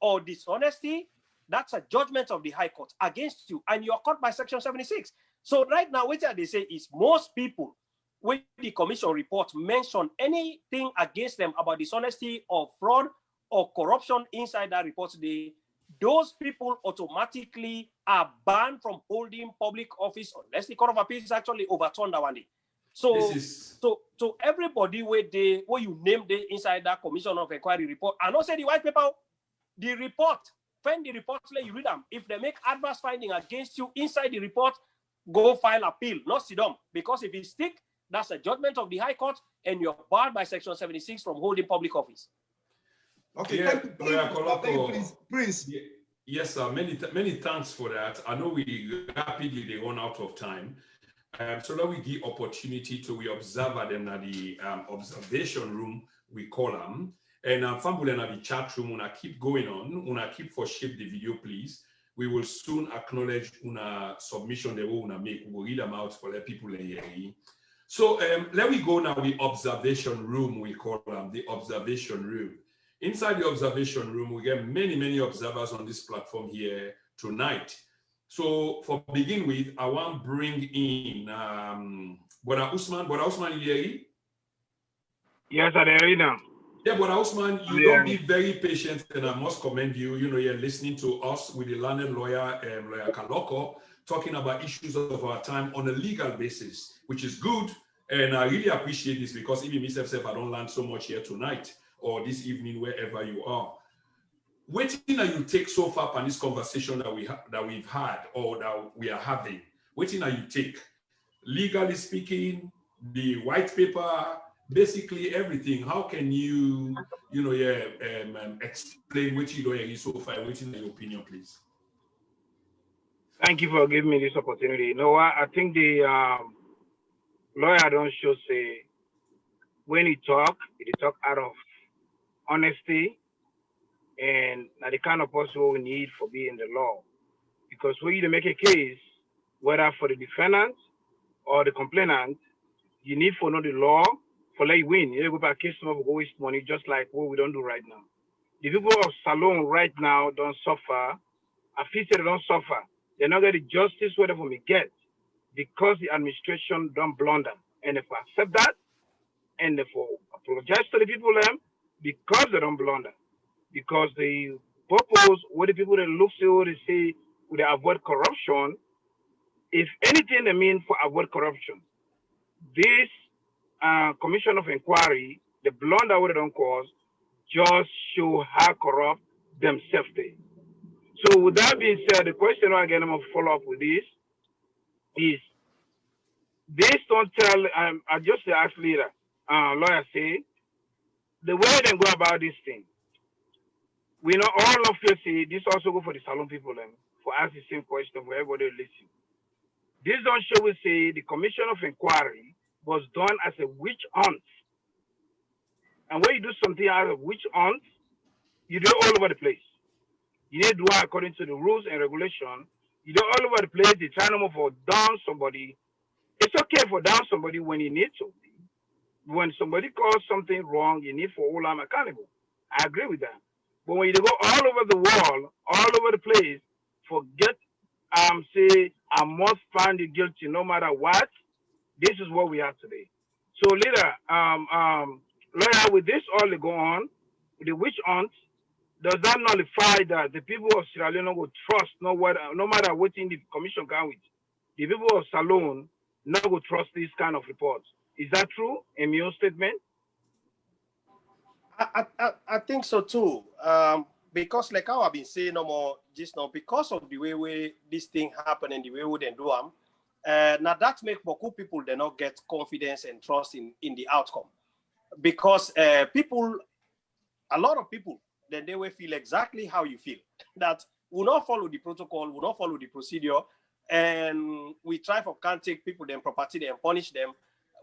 or dishonesty, that's a judgment of the High Court against you, and you are caught by section 76. So right now, what they say is most people, when the commission report mention anything against them about dishonesty or fraud or corruption inside that report, those people automatically are banned from holding public office unless the Court of Appeals actually overturned that one day. So, so everybody where you name the inside that commission of inquiry report, and also the white paper, the report, find the report, let you read them. If they make adverse finding against you inside the report, go file appeal, not sit down. Because if you stick, that's a judgment of the High Court, and you're barred by Section 76 from holding public office. Okay, yeah, thank you, Prince. Yes, sir. Many thanks for that. I know we rapidly run out of time. So that we give opportunity to we observe them at the observation room, we call them. And Fambule at the chat room, when I keep going on, when I keep for shape the video, please. We will soon acknowledge una submission they will make. We will read them out for the people in here. So let me go now the observation room, we call them the observation room. Inside the observation room, we get many observers on this platform here tonight. So for begin with, I want to bring in Brother Usman. Brother Usman, you hear? Yes, I hear you now. Yeah, Brother Usman, you don't be very patient, and I must commend you. You know, you're listening to us with the learned lawyer, Lawyer Kalokoh, talking about issues of our time on a legal basis, which is good. And I really appreciate this because even myself, I don't learn so much here tonight or this evening, wherever you are. What do you take so far on this conversation that we've had or that we are having? What do you take? Legally speaking, the white paper, basically everything. How can you explain what you know so far? What in your opinion, please? Thank you for giving me this opportunity. You know what? I think the lawyer don't show say when he talk out of honesty, and now the kind of person we need for being the law. Because when you make a case, whether for the defendant or the complainant, you need to know the law for let you win. You go back case number, go waste money, just like what we don't do right now. The people of Salon right now don't suffer. I feel they don't suffer. They're not getting justice whatever we get because the administration don't blunder. And if I accept that, and if I apologize to the people them because they don't blunder. Because the purpose, what the people that look to, they say, would they avoid corruption? If anything, they mean for avoid corruption. This commission of inquiry, the blunder what they don't cause, just show how corrupt themselves they. So with that being said, the question again I'm going to follow up with this is, this don't tell, I just ask leader, lawyer say, the way they go about this thing, we know all of you say, this also go for the Salon people for ask the same question for everybody listen. This don't show we say the commission of inquiry was done as a witch hunt. And when you do something out of witch hunt, you do it all over the place. You need to do it according to the rules and regulation. You do it all over the place. They try to for down somebody. It's okay for down somebody when you need to. When somebody calls something wrong, you need for hold them accountable. I agree with that. But when you go all over the world, all over the place, forget say I must find you guilty no matter what. This is what we have today. So leader, lawyer, with this all go on, with the witch hunt, does that nullify that the people of Sierra Leone will trust no matter what in the commission can with? The people of Salon not will trust this kind of reports. Is that true in your statement? I think so too. Because like how I've been saying no more just now, because of the way this thing happen and the way we do them, now that make beaucoup people they not get confidence and trust in the outcome. Because a lot of people, then they will feel exactly how you feel. That will not follow the protocol, will not follow the procedure, and we try for can't take people then property and punish them.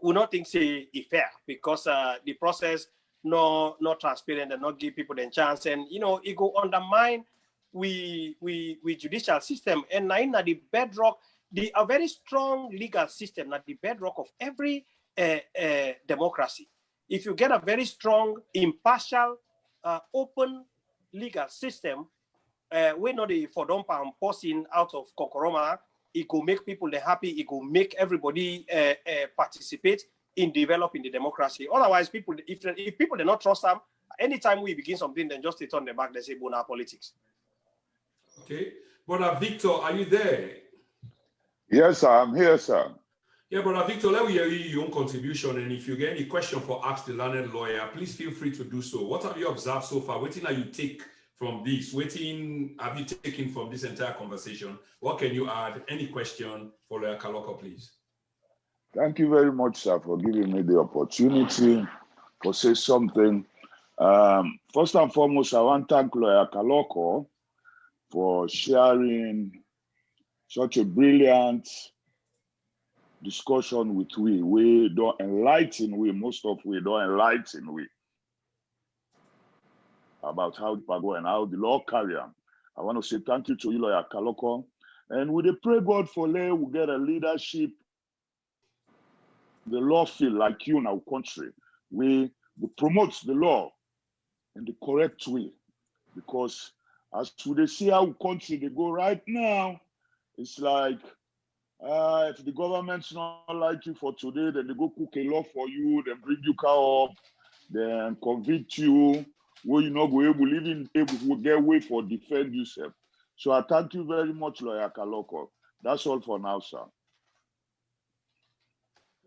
We not think say it fair because the process not transparent and not give people the chance, and it go undermine we judicial system, and now in the bedrock, a very strong legal system, not the bedrock of every democracy. If you get a very strong, impartial, open legal system, we know the for don't person out of Kokoroma, it could make people happy, it could make everybody participate in developing the democracy. Otherwise, people, if people do not trust them, anytime we begin something, then just they turn their back, they say, "Bona politics." Okay. Brother Victor, are you there? Yes, sir, I'm here, sir. Yeah, Brother Victor, let me hear your own contribution. And if you get any question for Ask the Learned Lawyer, please feel free to do so. What have you observed so far? What are you take from this? What have you taken from this entire conversation? What can you add? Any question for Lawyer Kalokoh, please? Thank you very much, sir, for giving me the opportunity to say something. First and foremost, I want to thank Lawyer Kalokoh for sharing such a brilliant discussion with we. We don't enlighten we, most of we don't enlighten we about how people go and how the law carry on. I want to say thank you to you, Lawyer Kalokoh. And we pray God for we get a leadership, the law field like you in our country. We promote the law in the correct way. Because as we see how country they go right now, it's like if the government's not like you for today, then they go cook a law for you, then bring you car up, then convict you, where you not go able, even able to get way for defend yourself. So I thank you very much, Lawyer Kalokoh. That's all for now, sir.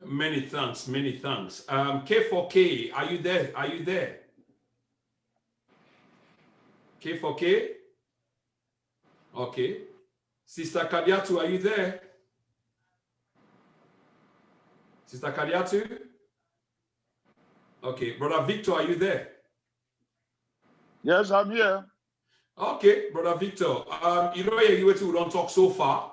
Many thanks, many thanks. K4K, are you there? Are you there? K4K? Okay. Sister Kadiatu, are you there? Sister Kadiatu? Okay. Brother Victor, are you there? Yes, I'm here. Okay, Brother Victor. You know, we don't talk so far.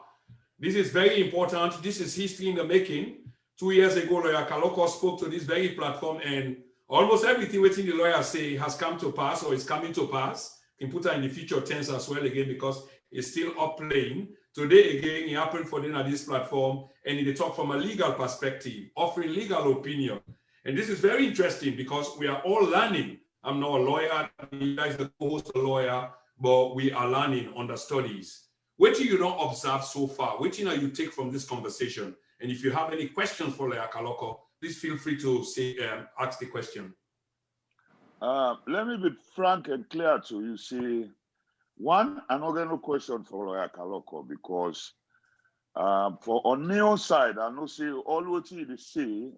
This is very important. This is history in the making. 2 years ago, Lawyer Kalokoh spoke to this very platform, and almost everything within the lawyer say has come to pass or is coming to pass. You can put that in the future tense as well again, because it's still up playing. Today, again, it happened for them at this platform, and they talk from a legal perspective, offering legal opinion. And this is very interesting because we are all learning. I'm not a lawyer, you guys are the co-host a lawyer, but we are learning on the studies. What do you not observe so far? What do you take from this conversation? And if you have any questions for Lawyer Kalokoh, please feel free to say, ask the question. Let me be frank and clear to you. See, one, I'm not going to question for Lawyer Kalokoh because for on Neo's side, I know see all what he say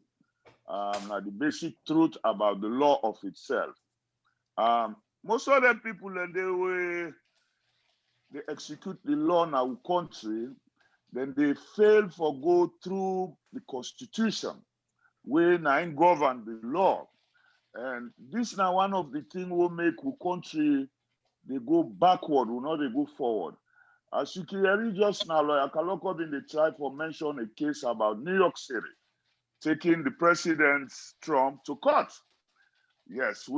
the basic truth about the law of itself. Most of the people and they execute the law in our country, then they fail for go through the constitution where now govern the law. And this now one of the things will make our country they go backward, will not they go forward. As you can hear just now, Lawyer Kalokoh in the try for mention a case about New York City taking the President Trump to court. Yes,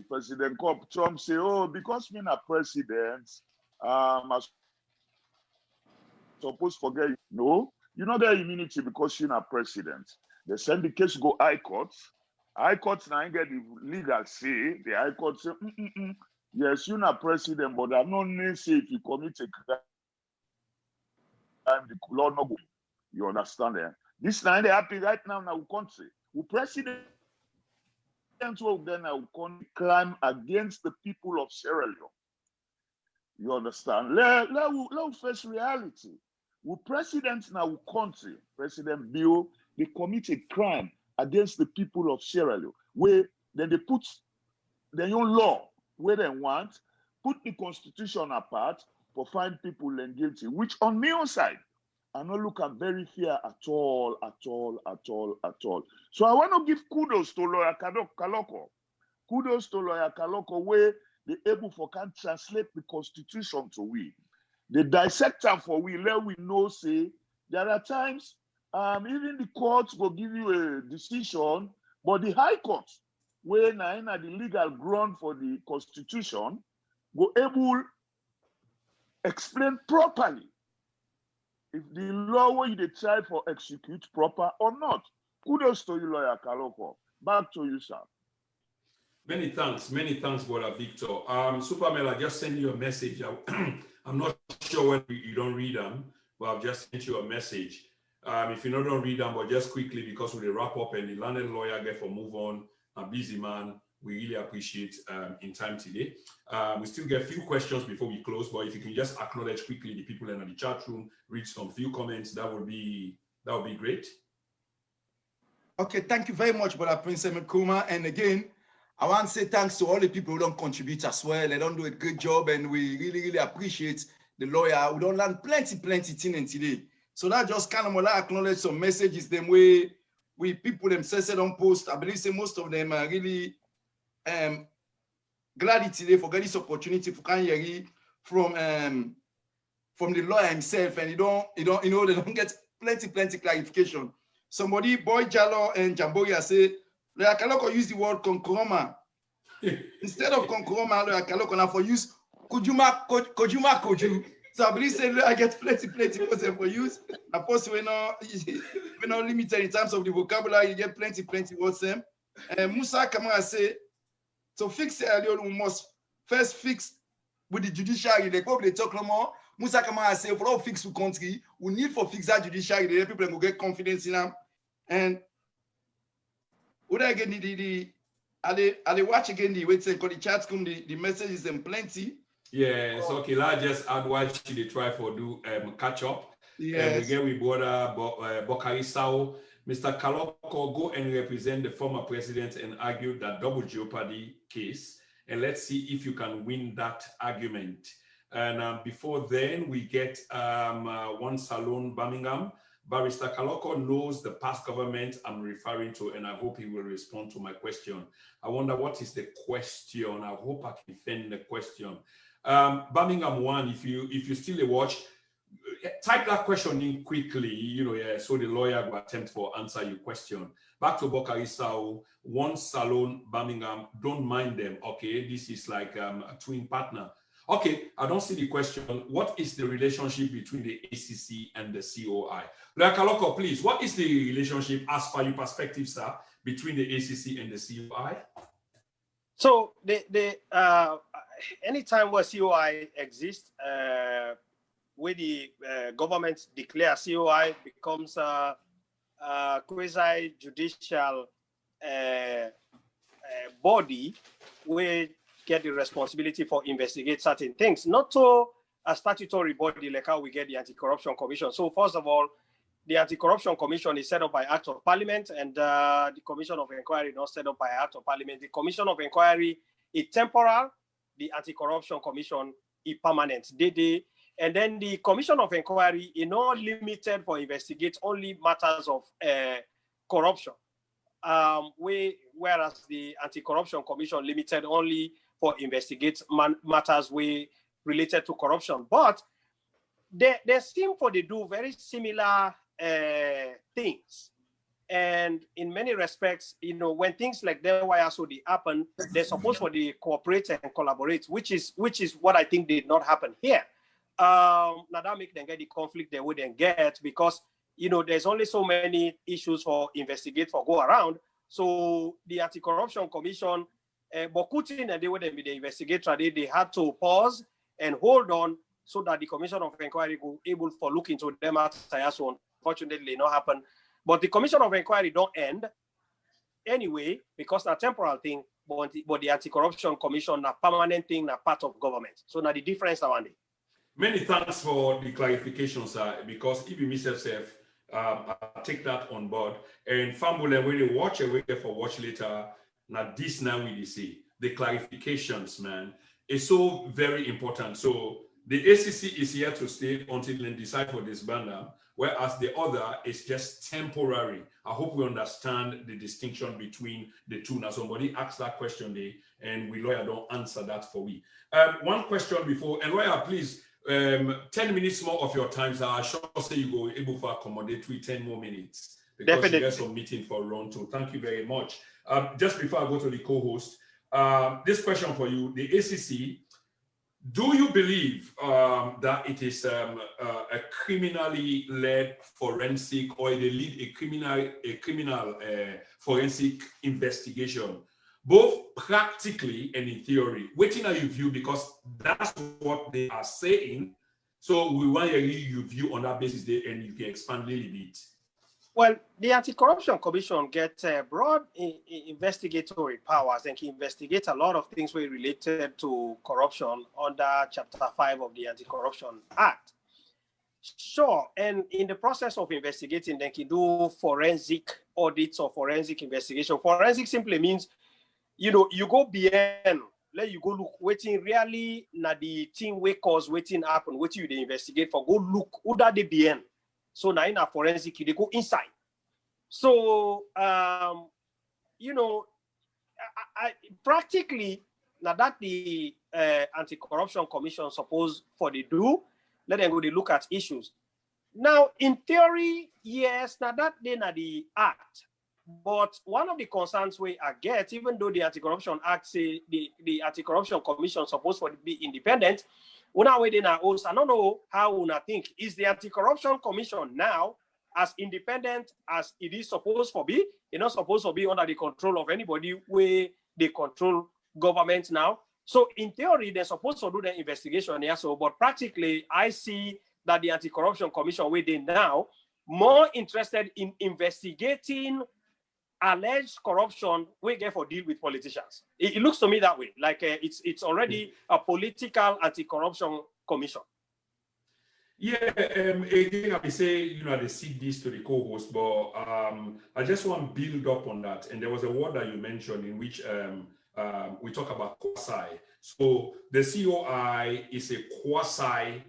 President Trump say, oh, because me not president, I suppose forget. No, you know their immunity because you're not president. They send the case go High Court. High Court now get the legal say. The High Court say, yes, you're not president, but I'm not going to say if you commit a crime, the law no go. You understand that? This now they happy right now in our country. We president will then climb against the people of Sierra Leone. You understand? Let face reality. We president in our country, President Bill, they commit a crime against the people of Sierra Leone, where then they put their own law where they want, put the constitution apart for find people and guilty, which on my own side, I not look at very fair at all. So I want to give kudos to Lawyer Kalokoh. Kudos to Lawyer Kalokoh where they able for can translate the constitution to we. They dissect them for we, let we know, say, there are times, even the courts will give you a decision, but the High Court, where now the legal ground for the constitution, go able explain properly if the law where they try for execute proper or not. Kudos to you, Lawyer Kalokoh. Back to you, sir. Many thanks, Brother Victor. Supermel, I just sent you a message. I'm not sure whether you don't read them, Well, I've just sent you a message. If you don't read them, but just quickly, because we wrap up and the learned lawyer get for move on, a busy man, we really appreciate in time today. We still get a few questions before we close, but if you can just acknowledge quickly the people in the chat room, read some few comments, that would be great. Okay, thank you very much, Brother Prince Kuma. And again, I want to say thanks to all the people who don't contribute as well. They don't do a good job, and we really, really appreciate the lawyer. We don't learn plenty things today. So that just kind of want to acknowledge some messages them way we people themselves don't post. I believe say most of them are really glad today for getting this opportunity for can hear from the lawyer himself, and they don't get plenty clarification. Somebody, Boy Jallo and Jamboria say, Lawyer Kalokoh use the word concurrent. Instead of concurrent, Lawyer Kalokoh now for use koju. So I believe say I get plenty words for use. Of course, we're not limited in terms of the vocabulary. You get plenty words them. And Musa Kamara say, to fix earlier, we must first fix with the judiciary. They probably talk no more. Musa Kamara say, for all fix the country, we need for fix that judiciary. The people will get confidence in them. And would I get I watch again the wait call the chat come the messages and plenty. Yeah, so okay, let's just add what they try for do catch up. Yes. Again, we brought Bokari Sao. Mr. Kalokoh go and represent the former president and argue that double jeopardy case. And let's see if you can win that argument. And before then, we get one Salon Birmingham. Barrister Kalokoh knows the past government I'm referring to, and I hope he will respond to my question. I wonder what is the question. I hope I can find the question. Birmingham one, if you still watch, type that question in quickly, so the lawyer will attempt to answer your question. Back to Bokari Sao, one Salon Birmingham, don't mind them, okay? This is like a twin partner. Okay, I don't see the question. What is the relationship between the ACC and the COI? Lawyer Kalokoh, please, what is the relationship as per your perspective, sir, between the ACC and the COI? So anytime where COI exists, where the government declare COI becomes a quasi-judicial body where get the responsibility for investigate certain things, not to a statutory body like how we get the Anti-Corruption Commission. So first of all, the Anti-Corruption Commission is set up by Act of Parliament, and the Commission of Inquiry is not set up by Act of Parliament. The Commission of Inquiry is temporal, the Anti-Corruption Commission is permanent. And then the Commission of Inquiry is not limited for investigate only matters of corruption, whereas the Anti-Corruption Commission limited only for investigate matters related to corruption. But they seem for they do very similar things. And in many respects, when things like the YSO happen, they're supposed to cooperate and collaborate, which is what I think did not happen here. Now that make them get the conflict they wouldn't get, because there's only so many issues for investigate for go around. So the Anti-Corruption Commission, Bokutin and they wouldn't be the investigator. They had to pause and hold on so that the Commission of Inquiry will be able to look into them matters. So unfortunately, not happen. But the Commission of Inquiry don't end anyway, because it's a temporal thing. But the Anti-Corruption Commission, a permanent thing, a part of government. So now the difference around it. Many thanks for the clarification, sir, because if you miss yourself, I take that on board. And Fambule, when you watch a week for watch later, now this now we see the clarifications, man, is so very important. So the ACC is here to stay until they decide for this banner, whereas the other is just temporary. I hope we understand the distinction between the two. Now, somebody asked that question there, and we lawyer don't answer that for we. One question before, and lawyer, please, 10 minutes more of your time, so I sure say you go able to accommodate 10 more minutes, because Definitely. you got some meeting for round two. Thank you very much. Just before I go to the co-host, this question for you, the ACC, do you believe that it is a criminally led forensic, or they lead a criminal forensic investigation, both practically and in theory? Waiting on your view, because that's what they are saying. So we want your view on that basis there, and you can expand a little bit. Well, the Anti-Corruption Commission gets broad investigatory powers and can investigate a lot of things related to corruption under Chapter 5 of the Anti-Corruption Act. Sure, and in the process of investigating, they can do forensic audits or forensic investigation. Forensic simply means, you go beyond, let you go look, waiting really, na the thing we cause, waiting happen, waiting you investigate for, go look, who that they beyond. So now in a forensic, they go inside. So, I practically, now that the Anti-Corruption Commission supposed for the do, let them go, they look at issues. Now, in theory, yes, now that they are the act. But one of the concerns we get, even though the Anti-Corruption Act say the Anti-Corruption Commission supposed to be independent, I don't know how una think. Is the Anti-Corruption Commission now as independent as it is supposed to be? It's not supposed to be under the control of anybody where they control government now. So in theory, they're supposed to do the investigation, yeah. So, but practically, I see that the Anti-Corruption Commission, where they now more interested in investigating alleged corruption we get for deal with politicians. It looks to me that way, like it's already a political Anti-Corruption Commission. Yeah, again, I say, they cede this to the co-host, but I just want to build up on that. And there was a word that you mentioned in which we talk about quasi. So the COI is a quasi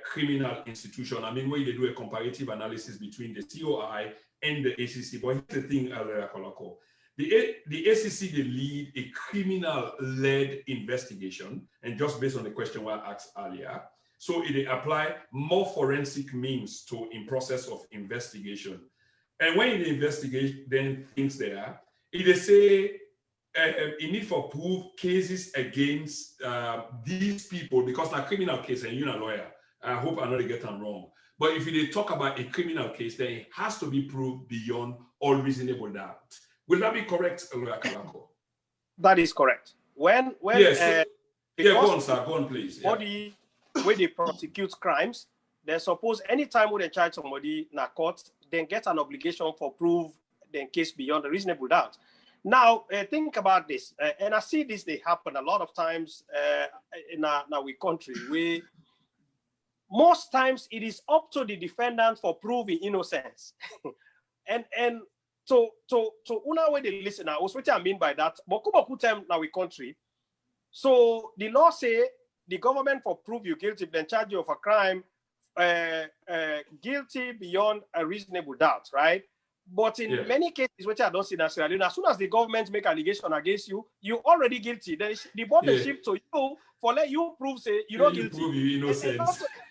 criminal institution. I mean, where they do a comparative analysis between the COI and the ACC. But here's the thing, Lawyer Kalokoh. The ACC, they lead a criminal-led investigation, and just based on the question I asked earlier, so it apply more forensic means in process of investigation. And when you investigate, then things there, it say it need for proof cases against these people, because na criminal case, and you're a lawyer. I hope I'm not get them wrong. But if you talk about a criminal case, then it has to be proved beyond all reasonable doubt. Will that be correct, Lawyer Kalokoh? That is correct. When yes, go on, sir. Go on, please. Body where they prosecute crimes, they suppose anytime when they charge somebody in a court, then get an obligation for prove the case beyond a reasonable doubt. Now, think about this, and I see this, they happen a lot of times in our country, where most times it is up to the defendant for proving innocence. and so una way they listen now, what I mean by that, but time now we country. So the law say the government for prove you guilty, then charge you of a crime, guilty beyond a reasonable doubt, right? But in many cases, which I don't see necessarily, as soon as the government make allegation against you, you're already guilty. Then the burden shift to you for let you prove say you're not guilty. Prove you innocent.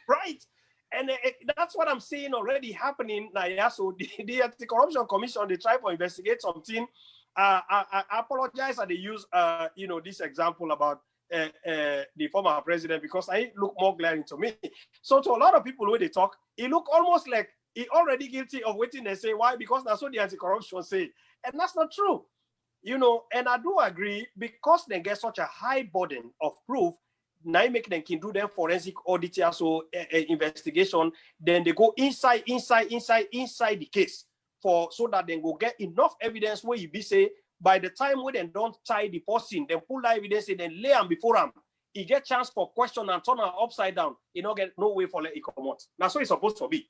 Right. And that's what I'm seeing already happening now. Yeah, so the Anti-Corruption Commission, they try to investigate something. I apologize that they use this example about the former president, because I look more glaring to me. So to a lot of people when they talk, it look almost like he already guilty of waiting. They say why? Because that's what the Anti-Corruption say, and that's not true. And I do agree, because they get such a high burden of proof. Now make them can do them forensic audit, so investigation. Then they go inside the case so that they go get enough evidence where you be say by the time when they don't tie the person, then pull that evidence and then lay them before them. He get chance for question and turn her upside down. You don't get no way for let it come out. That's what it's supposed to be.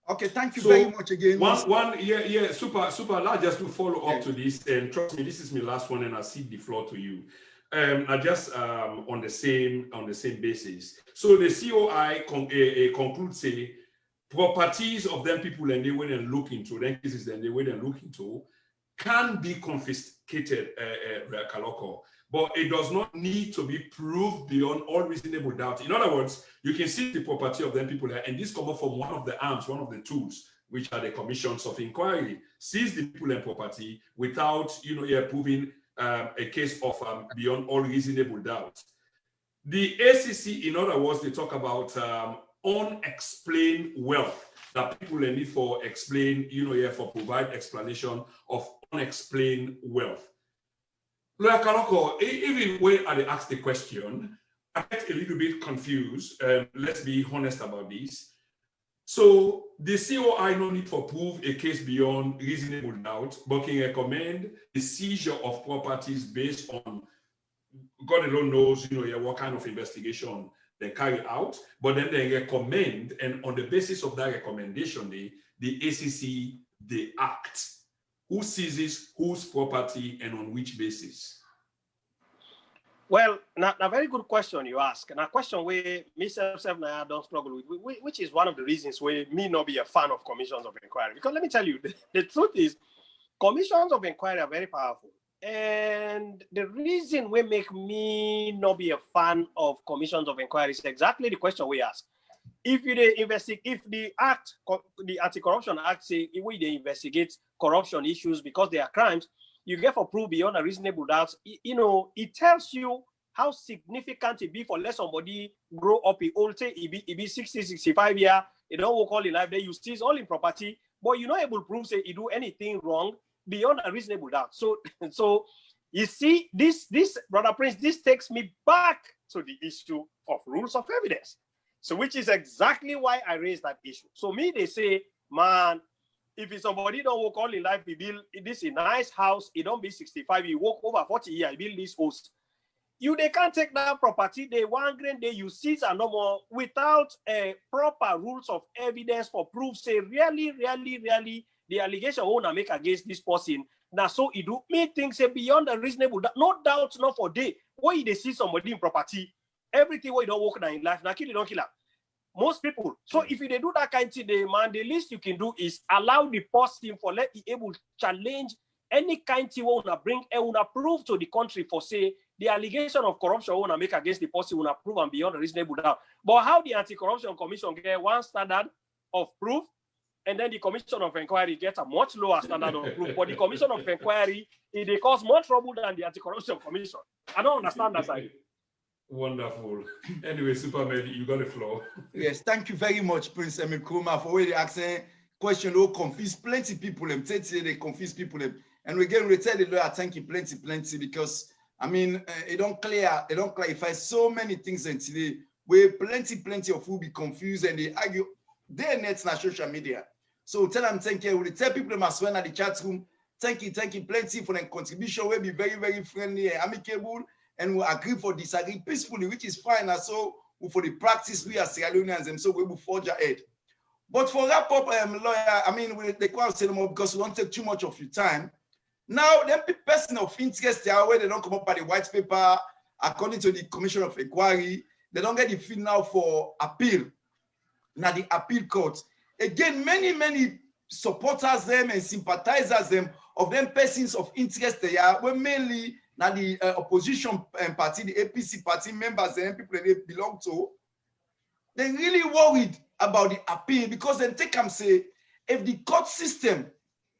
Okay, thank you very much again. Super. Now just to follow up to this, and trust me, this is my last one, and I cede the floor to you. I just on the same basis. So the COI concludes say properties of them people and they went and look into them cases, then they went and look into can be confiscated, Kalokoh, but it does not need to be proved beyond all reasonable doubt. In other words, you can see the property of them people there, and this comes from one of the arms, one of the tools, which are the commissions of inquiry, seize the people and property without proving a case of beyond all reasonable doubt. The ACC, in other words, they talk about unexplained wealth that people need for explain, for provide explanation of unexplained wealth. Lawyer Kalokoh, even when I ask the question, I get a little bit confused. Let's be honest about this. So the COI no need for prove a case beyond reasonable doubt, but can recommend the seizure of properties based on God alone knows, what kind of investigation they carry out, but then they recommend, and on the basis of that recommendation, the ACC, they act. Who seizes whose property and on which basis? Well, a very good question you ask, and a question where myself and I don't struggle with, which is one of the reasons why me not be a fan of commissions of inquiry. Because let me tell you, the truth is, commissions of inquiry are very powerful. And the reason we make me not be a fan of commissions of inquiry is exactly the question we ask. If the Anti-Corruption Act say they investigate corruption issues because they are crimes, you get for proof beyond a reasonable doubt. It tells you how significant it be for let somebody grow up in old, say it be 60, 65 years, they don't work all in life, they you seize all in property, but you're not able to prove say you do anything wrong beyond a reasonable doubt. So you see, this Brother Prince, this takes me back to the issue of rules of evidence. So which is exactly why I raised that issue. So they say, man, if somebody don't work all in life, he build this a nice house, he don't be 65, he work over 40 years, he build this house. They can't take that property, they 1 grand, they you seize and no more without proper rules of evidence for proof, say really, the allegation owner make against this person. Now, so it do me things say beyond a reasonable doubt, no doubt, not for day. Why they see somebody in property, everything where you don't work now in life, now kill you don't kill her. Most people. So if you do that kind of thing, the least you can do is allow the person for let be able to challenge any kind of wanna bring and wanna prove to the country for say the allegation of corruption wanna make against the person wanna prove and beyond a reasonable doubt. But how the Anti-Corruption Commission get one standard of proof, and then the Commission of Inquiry gets a much lower standard of proof. But the Commission of Inquiry, it cause more trouble than the Anti-Corruption Commission. I don't understand that side. Wonderful. Anyway, Superman, you got the floor. Yes, thank you very much, Prince Emil Kuma, for where the accent question will confuse plenty people. They confuse people. And again, we tell the lawyer, thank you plenty, because it don't clarify so many things and today where plenty of who be confused and they argue their nets na social media. So tell them thank you. We tell people as well at the chat room, thank you plenty for their contribution. We'll be very friendly and amicable. And we agree for disagree peacefully, which is fine. And so for the practice, we are Sierra Leoneans, and so we will forge ahead. But for wrap up, lawyer, they can't say no more because we don't take too much of your time. Now, the person of interest, they are where they don't come up by the white paper, according to the Commission of Inquiry, they don't get the fee now for appeal. Now the appeal court. Again, many supporters them and sympathizers them of them persons of interest they are, were mainly now the opposition party, the APC party members and people they belong to, they're really worried about the appeal because then take and say, if the court system,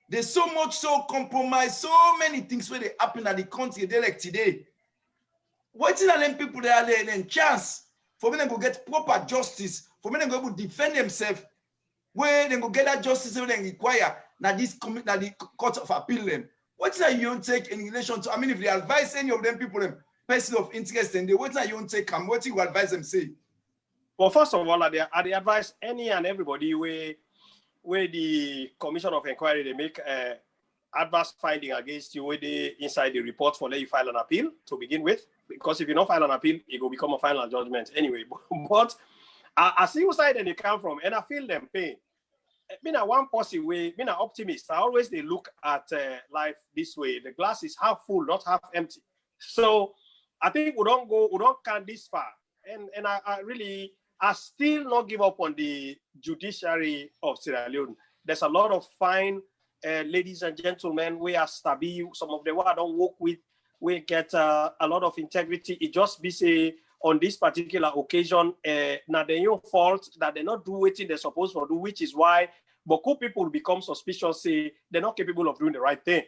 there's so much so compromise, so many things where they happen at the country they like today. What is them people they are there and chance for me to go get proper justice, for me to go able to defend themselves, where they go get that justice they require now the court of appeal them. What's that you don't take in relation to? If they advise any of them people, person of interest, and what's that you don't take? What do you advise them say? Well, first of all, I advise any and everybody where the Commission of Inquiry they make adverse finding against you, where they inside the report for let you file an appeal to begin with, because if you don't file an appeal, it will become a final judgment anyway. But I see which side they come from, and I feel them pain. Being a one person way, being an optimist, I always they look at life this way. The glass is half full, not half empty. So I think we don't come this far. And I still not give up on the judiciary of Sierra Leone. There's a lot of fine ladies and gentlemen. We are stable. Some of them I don't work with. We get a lot of integrity. It just be say on this particular occasion, not their own fault that they not do what they're supposed to do, which is why Boku people become suspicious, say they're not capable of doing the right thing.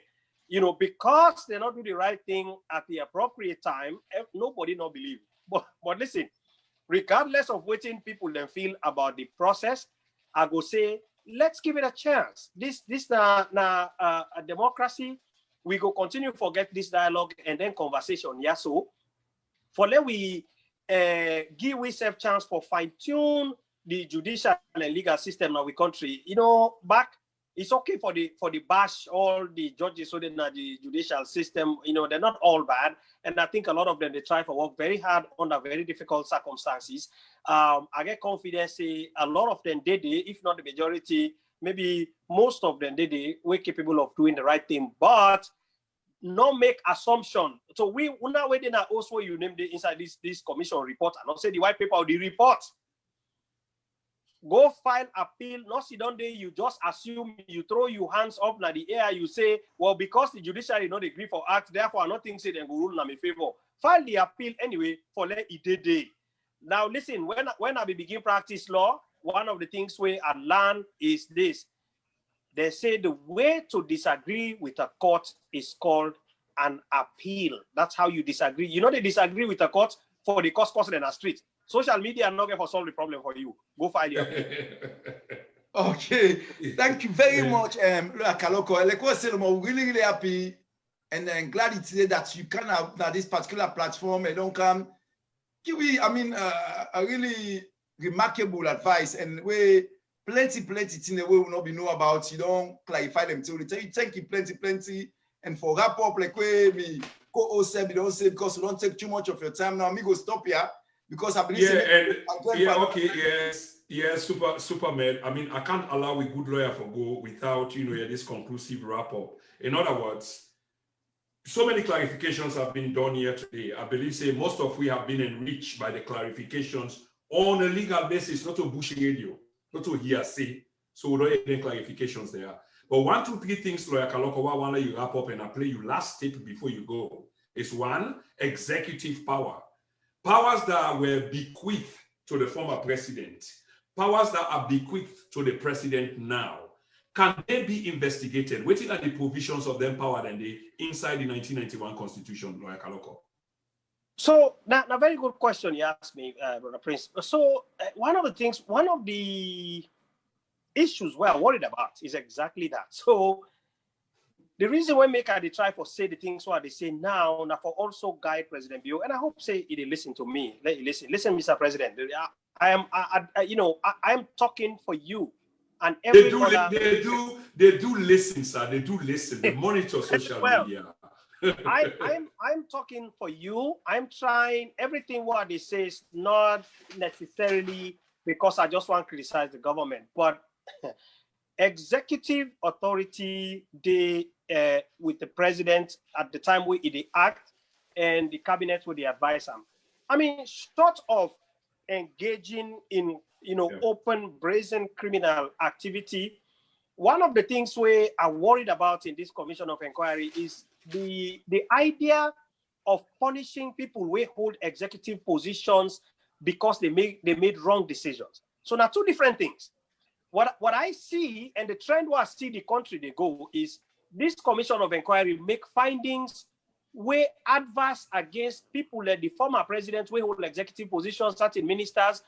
Because they not do the right thing at the appropriate time, nobody not believe. But listen, regardless of what people then feel about the process, I go say, let's give it a chance. This a democracy. We go continue to forget this dialogue and then conversation. Yeah, so for let we give we self chance for fine-tune the judicial and legal system in our country. You know, back, it's okay for the bash all the judges so they're not the judicial system. You know, they're not all bad. And I think a lot of them, they try to work very hard under very difficult circumstances. I get confidence, say a lot of them did it, if not the majority, maybe most of them did it, we're capable of doing the right thing, but not make assumption. So we're not waiting at also you name the inside this commission report and not say the white paper or the report. Go file appeal, not sit down there, you just assume, you throw your hands up in the air, you say, well, because the judiciary not agree for act, therefore I not think say they go rule in my favor. File the appeal anyway for let it day. Now listen, when I begin practice law, one of the things we I learn is this. They say the way to disagree with a court is called an appeal. That's how you disagree. You know they disagree with a court for the cost in the street. Social media are not going to solve the problem for you. Go find your appeal. Okay, thank you very much, Lawyer Kalokoh. Like I said, I'm really happy and glad to say that you can have this particular platform and don't come. I mean, a really remarkable advice and we plenty things the way we not be know about. You don't clarify them till you thank you plenty and for wrap up like where me co-host said, don't say because we don't take too much of your time now. Me go stop here because I believe super man. I mean, I can't allow a good lawyer to go without this conclusive wrap up. In other words, so many clarifications have been done here today. I believe say most of we have been enriched by the clarifications on a legal basis, not to bush radio, not to hearsay. So we don't have any clarifications there. But 1, 2, 3 things, Lawyer Kalokoh, I want to let you wrap up and I play you last tip before you go. Is one, executive power. Powers that were bequeathed to the former president. Powers that are bequeathed to the president now. Can they be investigated? What are the provisions of them power than they inside the 1991 Constitution, Lawyer Kalokoh? So, now a very good question you asked me, Brother Prince. So, one of the issues we're worried about is exactly that. So, the reason why they try to say the things what they say now for also guide President Bio, and I hope say he listen to me. Let you listen, Mr. President. I am talking for you. And they do listen, sir. They do listen. They monitor social media. I'm talking for you. I'm trying everything what they say is not necessarily because I just want to criticize the government, but executive authority with the president at the time we they act and the cabinet with the advise them. I mean, short of engaging in open, brazen criminal activity, one of the things we are worried about in this commission of inquiry is the idea of punishing people who hold executive positions because they made wrong decisions. So now two different things. What I see and the trend where I see the country they go is this commission of inquiry make findings way adverse against people like the former president who hold executive positions, certain ministers,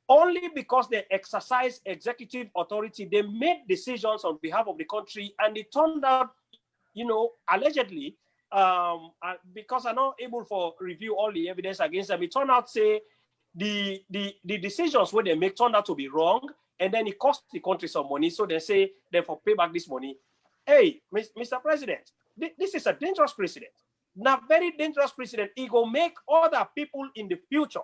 only because they exercise executive authority. They made decisions on behalf of the country, and it turned out, allegedly, because I'm not able to review all the evidence against them, it turned out, say, the decisions where they make turned out to be wrong, and then it cost the country some money. So they say, therefore, pay back this money. Hey, Mr. President, this is a dangerous precedent. Now, very dangerous precedent. It will make other people in the future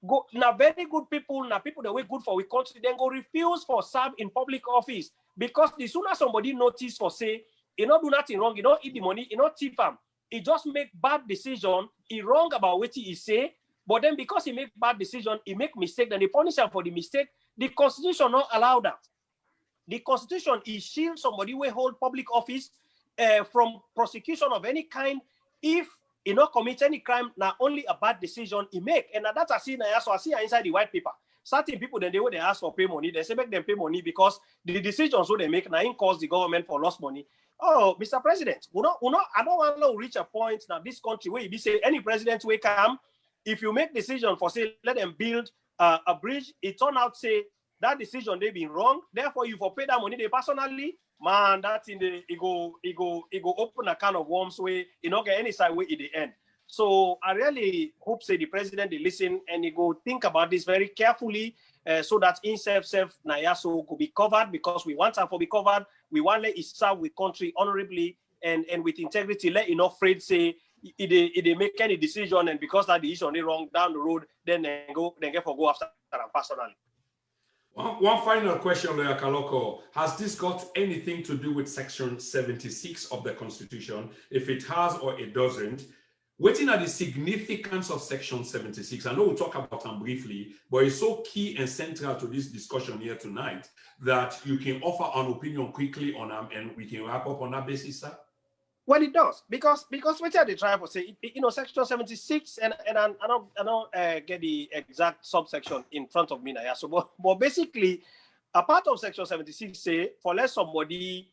go now very good people, now people that were good for we country, then go refuse for serve in public office because the sooner somebody notice for say, he not do nothing wrong, he don't eat the money, he not tip him, he just make bad decision, he wrong about what he say, but then because he make bad decision, he make mistake, then they punish him for the mistake. The Constitution not allow that. The Constitution is shield somebody who hold public office from prosecution of any kind if he not commit any crime, not only a bad decision he make. And that's I see now, so I see inside the white paper. Certain people then they ask for pay money, they say make them pay money because the decisions what they make now cause the government for lost money. Oh, Mr. President, I don't want to reach a point now this country where you say any president will come, if you make decision for say let them build a bridge, it turn out say that decision they been wrong, therefore you for pay that money they personally, man, that's in the it go open a can of worms way, you not get any side way in the end. So I really hope say the president will listen and he go think about this very carefully so that in self Nayaso could be covered, because we want her to be covered. We want let it serve with country honorably and with integrity. Let enough afraid say they make any decision, and because that decision is wrong down the road, then they get for go after them personally. One final question, Lawyer Kalokoh. Has this got anything to do with Section 76 of the Constitution? If it has or it doesn't, waiting at the significance of Section 76. I know we'll talk about them briefly, but it's so key and central to this discussion here tonight that you can offer an opinion quickly on them and we can wrap up on that basis, sir. Well, it does, because what they try to say, Section 76, and I don't get the exact subsection in front of me now. So, but basically, a part of Section 76 say for let somebody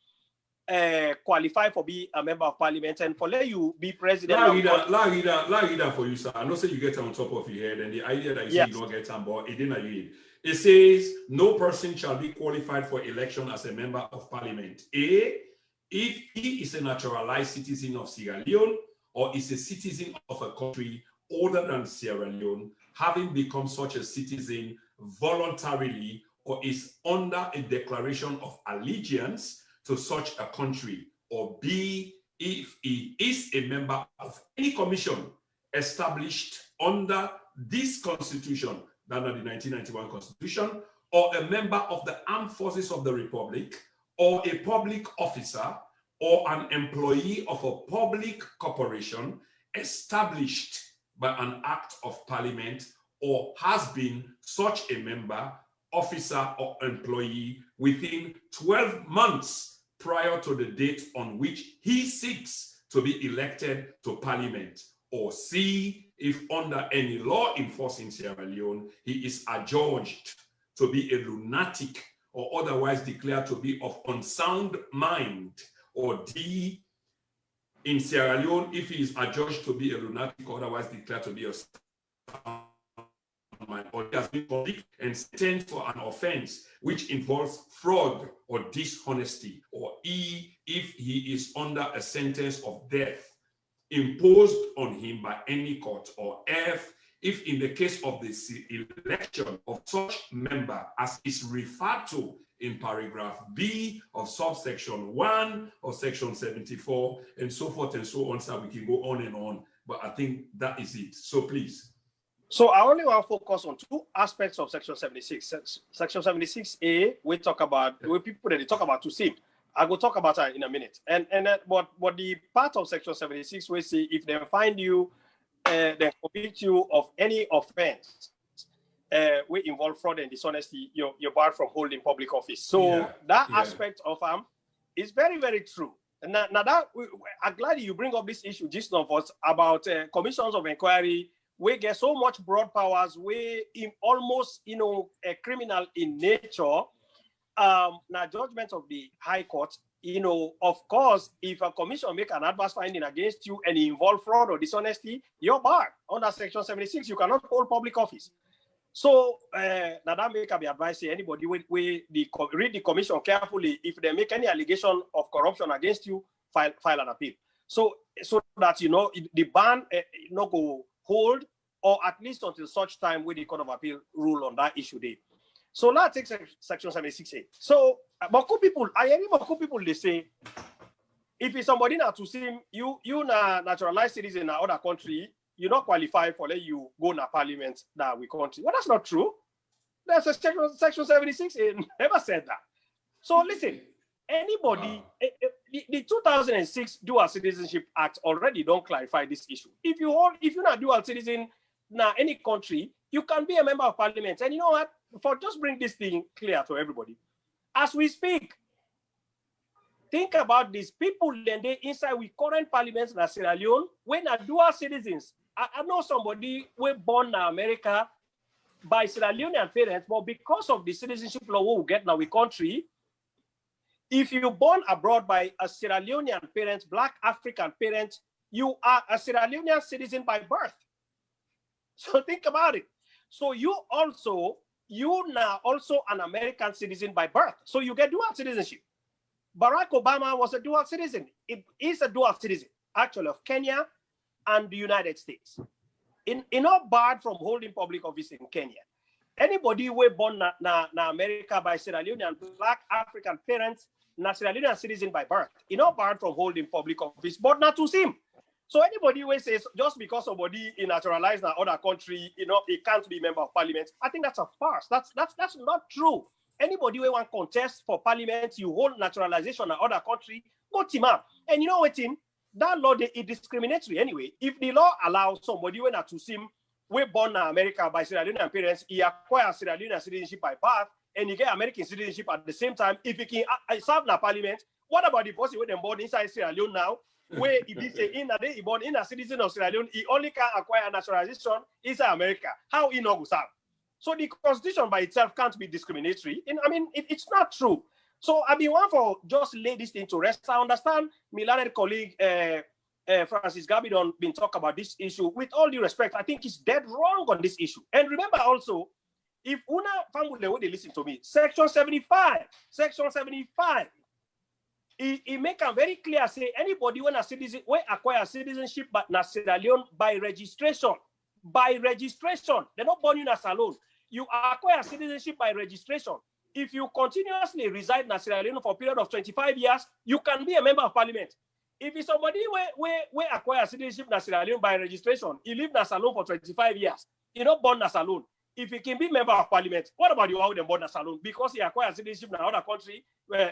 qualify for be a member of parliament and for let you be president. Let read that for you, sir. I know say you get it on top of your head, and the idea that you say you don't get on board, it didn't read. It says no person shall be qualified for election as a member of parliament. If he is a naturalized citizen of Sierra Leone or is a citizen of a country older than Sierra Leone, having become such a citizen voluntarily or is under a declaration of allegiance to such a country, or B, if he is a member of any commission established under this constitution, under the 1991 constitution, or a member of the armed forces of the republic, or a public officer, or an employee of a public corporation established by an act of parliament, or has been such a member, officer, or employee within 12 months prior to the date on which he seeks to be elected to parliament, or C, if under any law enforced in Sierra Leone, he is adjudged to be a lunatic or otherwise declared to be of unsound mind, or D, in Sierra Leone, if he is adjudged to be a lunatic or otherwise declared to be a sound mind, or he has been convicted and sentenced for an offense which involves fraud or dishonesty, or E, if he is under a sentence of death imposed on him by any court, or F, if in the case of the election of such member as is referred to in paragraph B of subsection 1 of section 74, and so forth and so on, so we can go on and on, but I think that is it. So please. So I only want to focus on two aspects of Section 76. Section 76A, we talk about the people that they talk about to see. I will talk about that in a minute. And what the part of Section 76 we say, if they find you, they convict you of any offense we involve fraud and dishonesty, you're barred from holding public office. So that aspect of is very, very true. Now that I'm glad you bring up this issue, just of us, about commissions of inquiry. We get so much broad powers. We almost, a criminal in nature. Now judgment of the High Court, of course, if a commission make an adverse finding against you and involve fraud or dishonesty, you're barred under Section 76. You cannot hold public office. So now that make be advised anybody read the commission carefully. If they make any allegation of corruption against you, file an appeal. So that the ban not go hold, or at least until such time when the Court of Appeal rule on that issue day. So let's take Section 76A. So Baku people, I hear Baku people, they say, if it's somebody now to see you na naturalized citizen in another country, you not qualify for let you go na parliament that we country. Well, that's not true. That's a Section 76A never said that. So listen, anybody, the 2006 Dual Citizenship Act already don't clarify this issue. If you're not dual citizen now any country, you can be a member of parliament. And you know what? For just bring this thing clear to everybody, as we speak, think about these people then they inside with current parliaments in Sierra Leone when are dual citizens. I know somebody was born in America by Sierra Leonean parents, but because of the citizenship law we get now in country, if you're born abroad by a Sierra Leonean parent, Black African parent, you are a Sierra Leonean citizen by birth. So think about it. So you now also an American citizen by birth. So you get dual citizenship. Barack Obama was a dual citizen. It is a dual citizen, actually, of Kenya and the United States. In not barred from holding public office in Kenya. Anybody who born na America by Sierra Leone and Black African parents, na Sierra Leonean citizen by birth, not barred from holding public office, but not to him. So anybody who says just because somebody is naturalized in another country, he can't be member of parliament, I think that's a farce. That's not true. Anybody who want contest for parliament, you hold naturalization in another country, go team up. And you know what, that law is discriminatory anyway. If the law allows somebody who not to him, we born in America by Sierra Leonean parents, he acquires Sierra Leonean citizenship by birth, and he get American citizenship at the same time. If he can serve in a parliament, what about the person who born inside Sierra Leone now? Where if he say in a day he born in a citizen of Sierra Leone, he only can acquire naturalization inside America. How he not go serve? So the constitution by itself can't be discriminatory. And I mean, it's not true. So I want for just lay this thing to rest. I understand my learned colleague Francis Gabidon been talking about this issue. With all due respect, I think he's dead wrong on this issue. And remember also, if una family would listen to me, Section 75, he make it very clear, say anybody when a citizen when acquire citizenship but na Sierra Leone by registration. They're not born in a salon. You acquire citizenship by registration. If you continuously reside in Sierra Leone for a period of 25 years, you can be a member of parliament. If it's somebody where acquire citizenship in Sierra Leone by registration, he live in a salon for 25 years, he not born in a salon. If he can be member of parliament, what about you out there born in a salon? Because he acquired citizenship in another country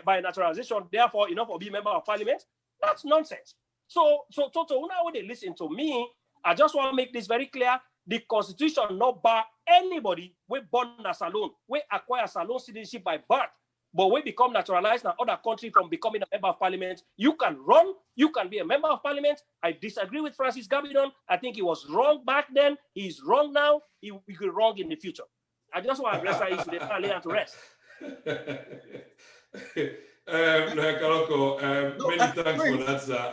by naturalization, therefore, for be member of parliament? That's nonsense. So now when they listen to me, I just want to make this very clear. The Constitution not bar anybody we born in a salon, we acquire salon citizenship by birth, but we become naturalized in another country from becoming a member of parliament. You can run, you can be a member of parliament. I disagree with Francis Gabidon. I think he was wrong back then. He's wrong now. He will be wrong in the future. I just want to address that issue. They can't lay to rest. Lawyer Kalokoh, many thanks for that, sir.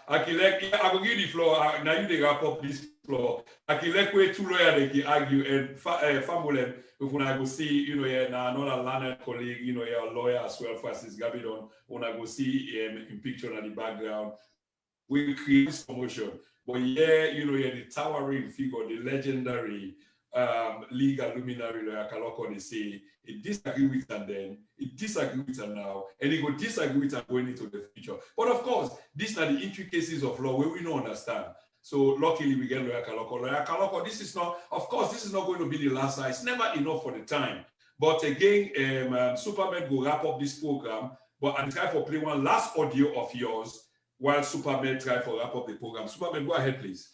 I will give the floor. Now you dey wrap up this floor. Akilekwe, two lawyers they argue and family. If when I go see, another learned colleague, a lawyer as well, Francis Gabidon. When I go see in picture in the background, we create this promotion. But the towering figure, the legendary legal luminary Lawyer Kalokoh, they say it disagree with them then, it disagree with them now, and it will disagree with them going into the future. But of course, these are the intricacies of law where we don't understand. So luckily we get Lawyer Kalokoh. Lawyer Kalokoh, this is not going to be the last time. It's never enough for the time. But again, Superman will wrap up this program, but I'm trying to play one last audio of yours while Superman try to wrap up the program. Superman, go ahead, please.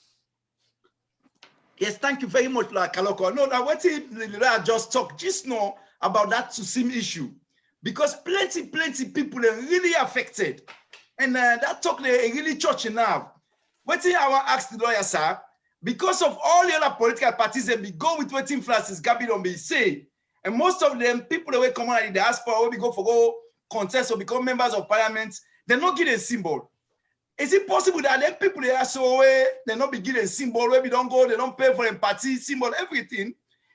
Yes, thank you very much, Lawyer Kalokoh. No, now what I just talked just now about that Tsusim issue, because plenty people are really affected, and that talk they really church now. What I want to ask the lawyer, sir, because of all the other political parties, they be go with what Francis Gabidon be say, and most of them people that will come out in the diaspora will be go for go contest or become members of parliament, they not get a symbol. Is it possible that them people they are so away, they not be given a symbol where we don't go, they don't pay for a party symbol, everything?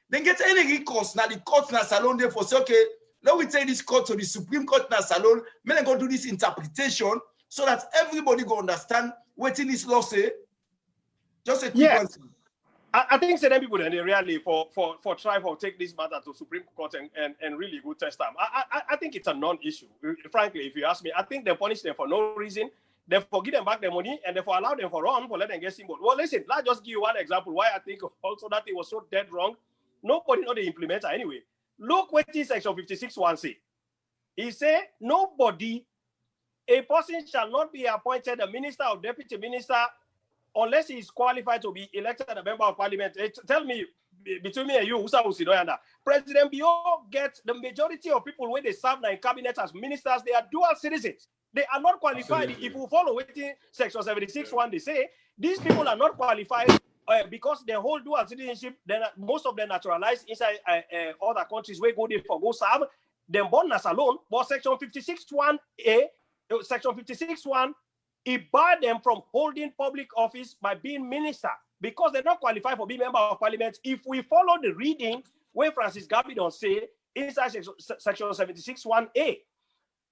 Then get any recourse now the court na salon there for say, okay, let we take this court to the Supreme Court na salon, may they go do this interpretation so that everybody go understand what in this law say. Just a quick answer. I think certain people then they really for try for take this matter to Supreme Court and really go test them. I think it's a non-issue. Frankly, if you ask me, I think they punish them for no reason. They forgive them back their money and therefore allow them for run for let them get symbol. Well, listen, let's just give you one example why I think also that it was so dead wrong. Nobody know the implementer anyway. Look what this section 56(1) say. He say a person shall not be appointed a minister or deputy minister unless he is qualified to be elected a member of parliament. Tell me, between me and you, President Bio gets the majority of people when they serve in cabinet as ministers, they are dual citizens. They are not qualified. Absolutely. If you follow within section 76(1), they say these people are not qualified because they hold dual citizenship. Then most of them naturalized inside other countries where go there for go serve. Them born as alone. But section 56(1)(a), section 56(1), it barred them from holding public office by being minister because they're not qualified for being member of parliament. If we follow the reading where Francis Gabidon say inside section 76(1)(a),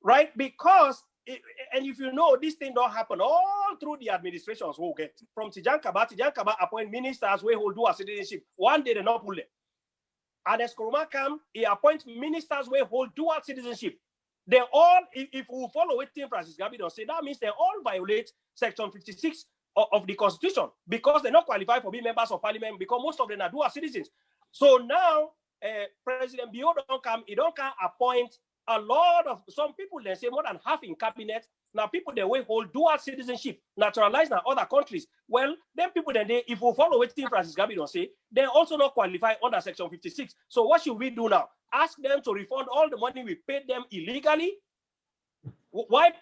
right? Because and if you know, this thing don't happen all through the administrations who get from Tijankaba appoint ministers who hold dual citizenship. One day they not pull them. And as Kuruma come, he appoints ministers who hold dual citizenship. They all, if we follow what Tim Francis Gabi say, that means they all violate Section 56 of the Constitution because they're not qualified for being members of parliament because most of them are dual citizens. So now, President Bio don't come, he don't come appoint a lot of, some people, they say more than half in cabinet. Now people, they will hold dual citizenship, naturalized in other countries. Well, then people, then they, if we follow what Tim Francis Gabi don't say, they also not qualify under Section 56. So what should we do now? Ask them to refund all the money we paid them illegally? What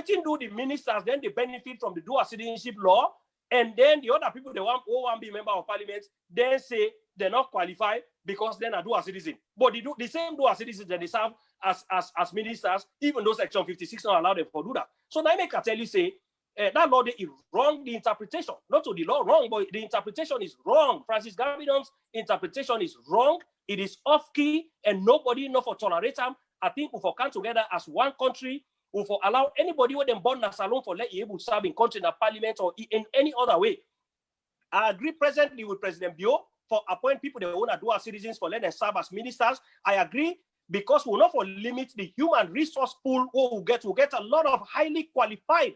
do the ministers, then they benefit from the dual citizenship law, and then the other people, they want to be member of parliament, then say they're not qualified because they're not dual citizen. But the same dual citizens that they serve as ministers, even though Section 56 not allow them to do that. So now I can tell you, say, that law is wrong, the interpretation, not to the law wrong, but the interpretation is wrong. Francis Gabidon's interpretation is wrong. It is off-key, and nobody know for tolerate them. I think we for come together as one country, we for allow anybody with them born as alone for let you able to serve in country, in the parliament, or in any other way. I agree presently with President Bio for appoint people that want to dual citizens for let them serve as ministers. I agree because we'll not for limit the human resource pool we'll get a lot of highly qualified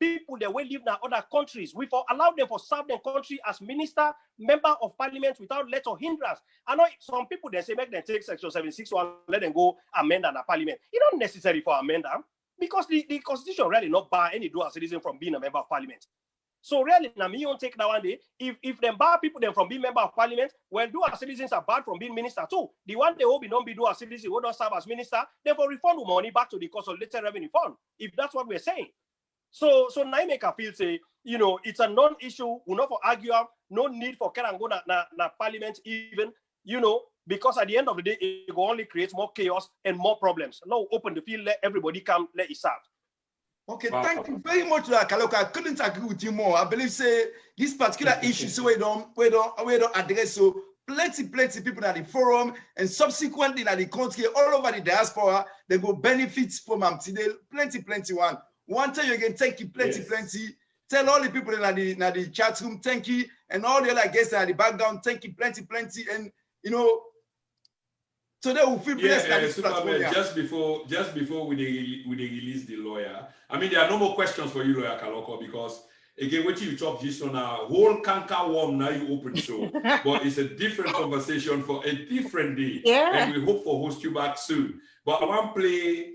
people that will live in other countries. We for allow them for serve their country as minister, member of parliament without let or hindrance. I know some people they say make them take Section 761, let them go amend the parliament. It's not necessary for amend them because the constitution really not bar any dual citizen from being a member of parliament. So really, now me won't take that one day. If them bar people then from being member of parliament, well, dual citizens are barred from being minister too. The one they will be don't be dual citizens, will not serve as minister, therefore refund the money back to the consolidated revenue fund. If that's what we're saying. So now I make a feel say, you know, it's a non-issue. We're not for argue. No need for care and go na parliament even, you know, because at the end of the day, it will only create more chaos and more problems. Now open the field, let everybody come, let it serve. Okay, thank you very much, Lawyer Kalokoh. I couldn't agree with you more. I believe say this particular issue, so we don't address so plenty people at the forum and subsequently at the country all over the diaspora, they go benefit from today. Plenty one. One time again, thank you, plenty. Tell all the people in the chat room, thank you, and all the other guests at the background, thank you, plenty, and you know, so they will feel blessed. Just before we release the lawyer, I mean, there are no more questions for you, Lawyer Kalokoh, because again, what you talk just on a whole canker worm now you open show, but it's a different conversation for a different day, and we hope for host you back soon. But I want to play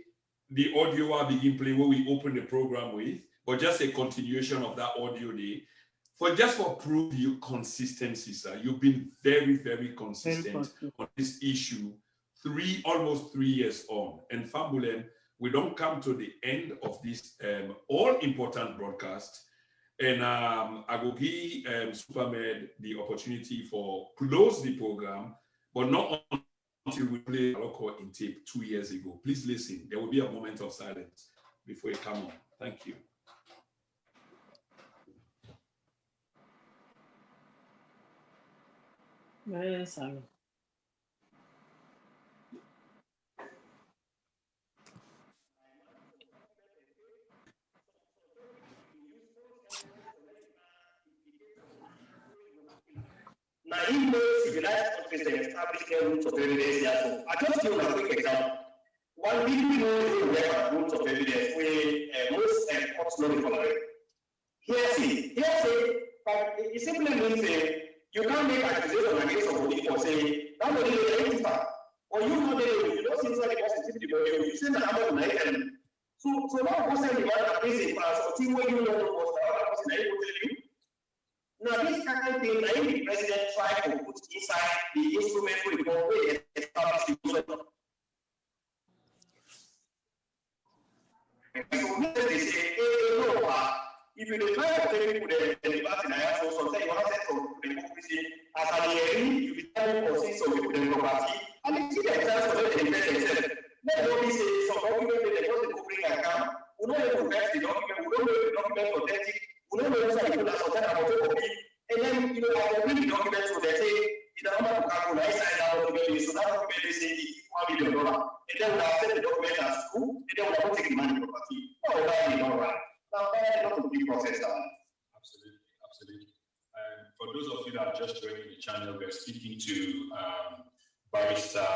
the audio I begin play where we open the program with, but just a continuation of that audio day. For prove your consistency, sir. You've been very consistent on this issue almost 3 years on. And Fambulen, we don't come to the end of this all important broadcast. And I will give Supermed the opportunity for close the program, but not until we play Kalokoh in tape 2 years ago. Please listen. There will be a moment of silence before you come on. Thank you. Yes, Now, in most civilized countries, they establish their rules of evidence. So, I just give a quick example. One big rules of evidence where most courts don't tolerate. Hearsay, but it simply means you can't make accusation against somebody or say that body is identified, or you know you don't see somebody positive, you say that I'm not and so now what's the matter is or see where you know what's the name of you. Now, this kind of thing, the president tried to put inside the instrument report where they establish the user. So, they say, if you try to tell people the debate in Aya, so sometimes you want to say to the democracy, as an hearing, you will tell them consists of people in property, and you see the example of the defense themselves. Let me say, some document that they want to bring account, we don't know who gets the document, we don't know if the document is authentic. We don't know whether people are something about copy, and then you know I bring the document so they say the number of people I signed out document, so that document is saying $1 million, and then we have sent the document as true, and then we have taken the money property. Oh, Barrister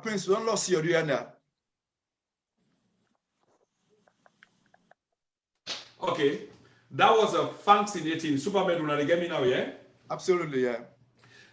Prince, don't lose your Rihanna. Okay, that was a fascinating Superman. Will get me now, yeah? Absolutely, yeah.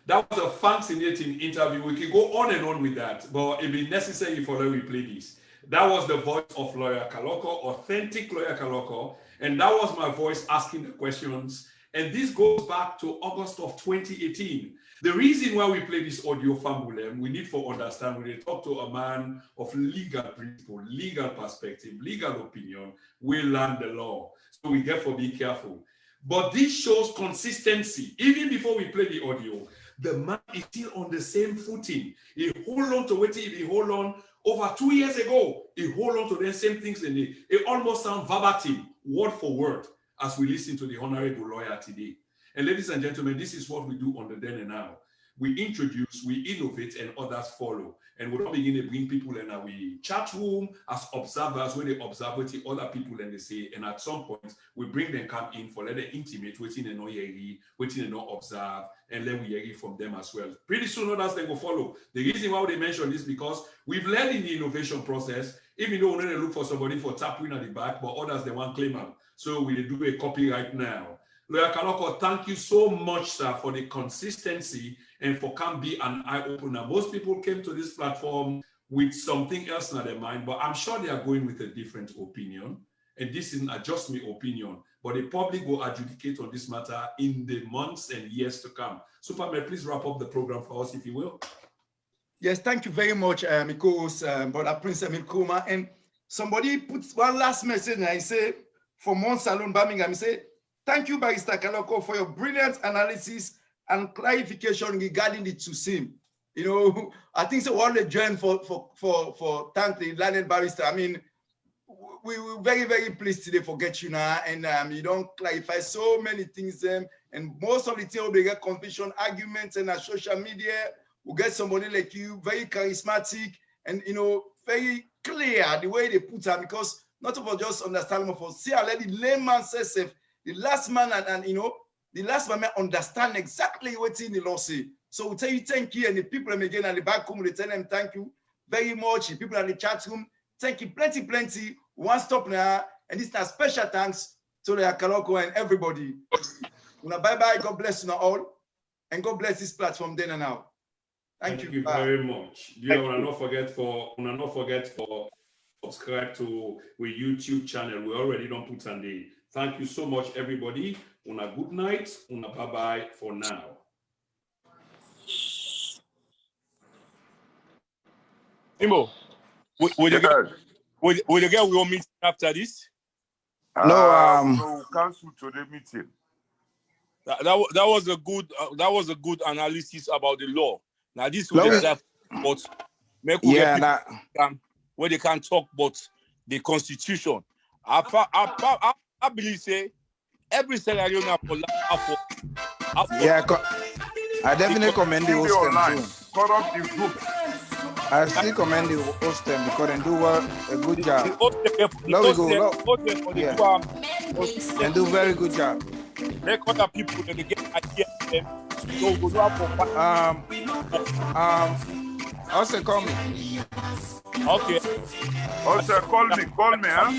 That was a fascinating interview. We can go on and on with that, but it'd be necessary for us to play this. That was the voice of Lawyer Kalokoh, authentic Lawyer Kalokoh, and that was my voice asking the questions. And this goes back to August of 2018. The reason why we play this audio fambulem, we need to understand when they talk to a man of legal principle, legal perspective, legal opinion, we learn the law. So we therefore be careful. But this shows consistency. Even before we play the audio, the man is still on the same footing. He hold on to what he hold on over 2 years ago. He hold on to the same things, and it almost sound verbatim, word for word, as we listen to the honorable lawyer today. And ladies and gentlemen, this is what we do on the Then and Now. We introduce, we innovate, and others follow. And we don't begin to bring people in our chat room as observers, where they observe what the other people and they say. And at some point, we bring them come in for let them intimate, waiting they know yeri, waiting they know observe, and then we yeri from them as well. Pretty soon, others they will follow. The reason why they mention this because we've learned in the innovation process, even though we don't look for somebody for tapping at the back, but others they want claim them. So we do a copy right now. Lawyer Kalokoh, thank you so much, sir, for the consistency and for can be an eye-opener. Most people came to this platform with something else in their mind, but I'm sure they are going with a different opinion. And this isn't just my opinion, but the public will adjudicate on this matter in the months and years to come. Superman, please wrap up the program for us, if you will. Yes, thank you very much, Mikos, Brother Prince Emil Kuma. And somebody puts one last message, and I say, from Mount Salon, Birmingham, I say, thank you, Barrister Kalokoh, for your brilliant analysis and clarification regarding the TSUSIM. You know, I think so. All the join for thank the learned barrister. I mean, we were very, very pleased today for get you now, and you don't clarify so many things. And most of the time we get confusion, arguments, and social media. We get somebody like you, very charismatic, and you know, very clear the way they put it. Because not of just understand, but for see, I let the layman says the last man and you know. The last man understand exactly what's in the law say. So we tell you thank you, and the people again at the back home, they tell them thank you very much. The people at the chat room, thank you plenty. One stop now, and this is a special thanks to Lawyer Kalokoh and everybody. Bye-bye, God bless you all, and God bless this platform then and now. Thank you very much. You will not forget for subscribe to our YouTube channel. We already don't put on the. Thank you so much, everybody. Una good night. Una bye-bye for now. Imbo, will you get we will meet after this? No, cancel today meeting. That was a good analysis about the law. Now this was exactly what make where they can talk about the constitution. I believe say every scenario now for I definitely commend the host too. Cut off the group. I still commend the host because they do a good job. And do very good job. Make other people that they get ideas them. So go also call me. Okay. Also call me, huh?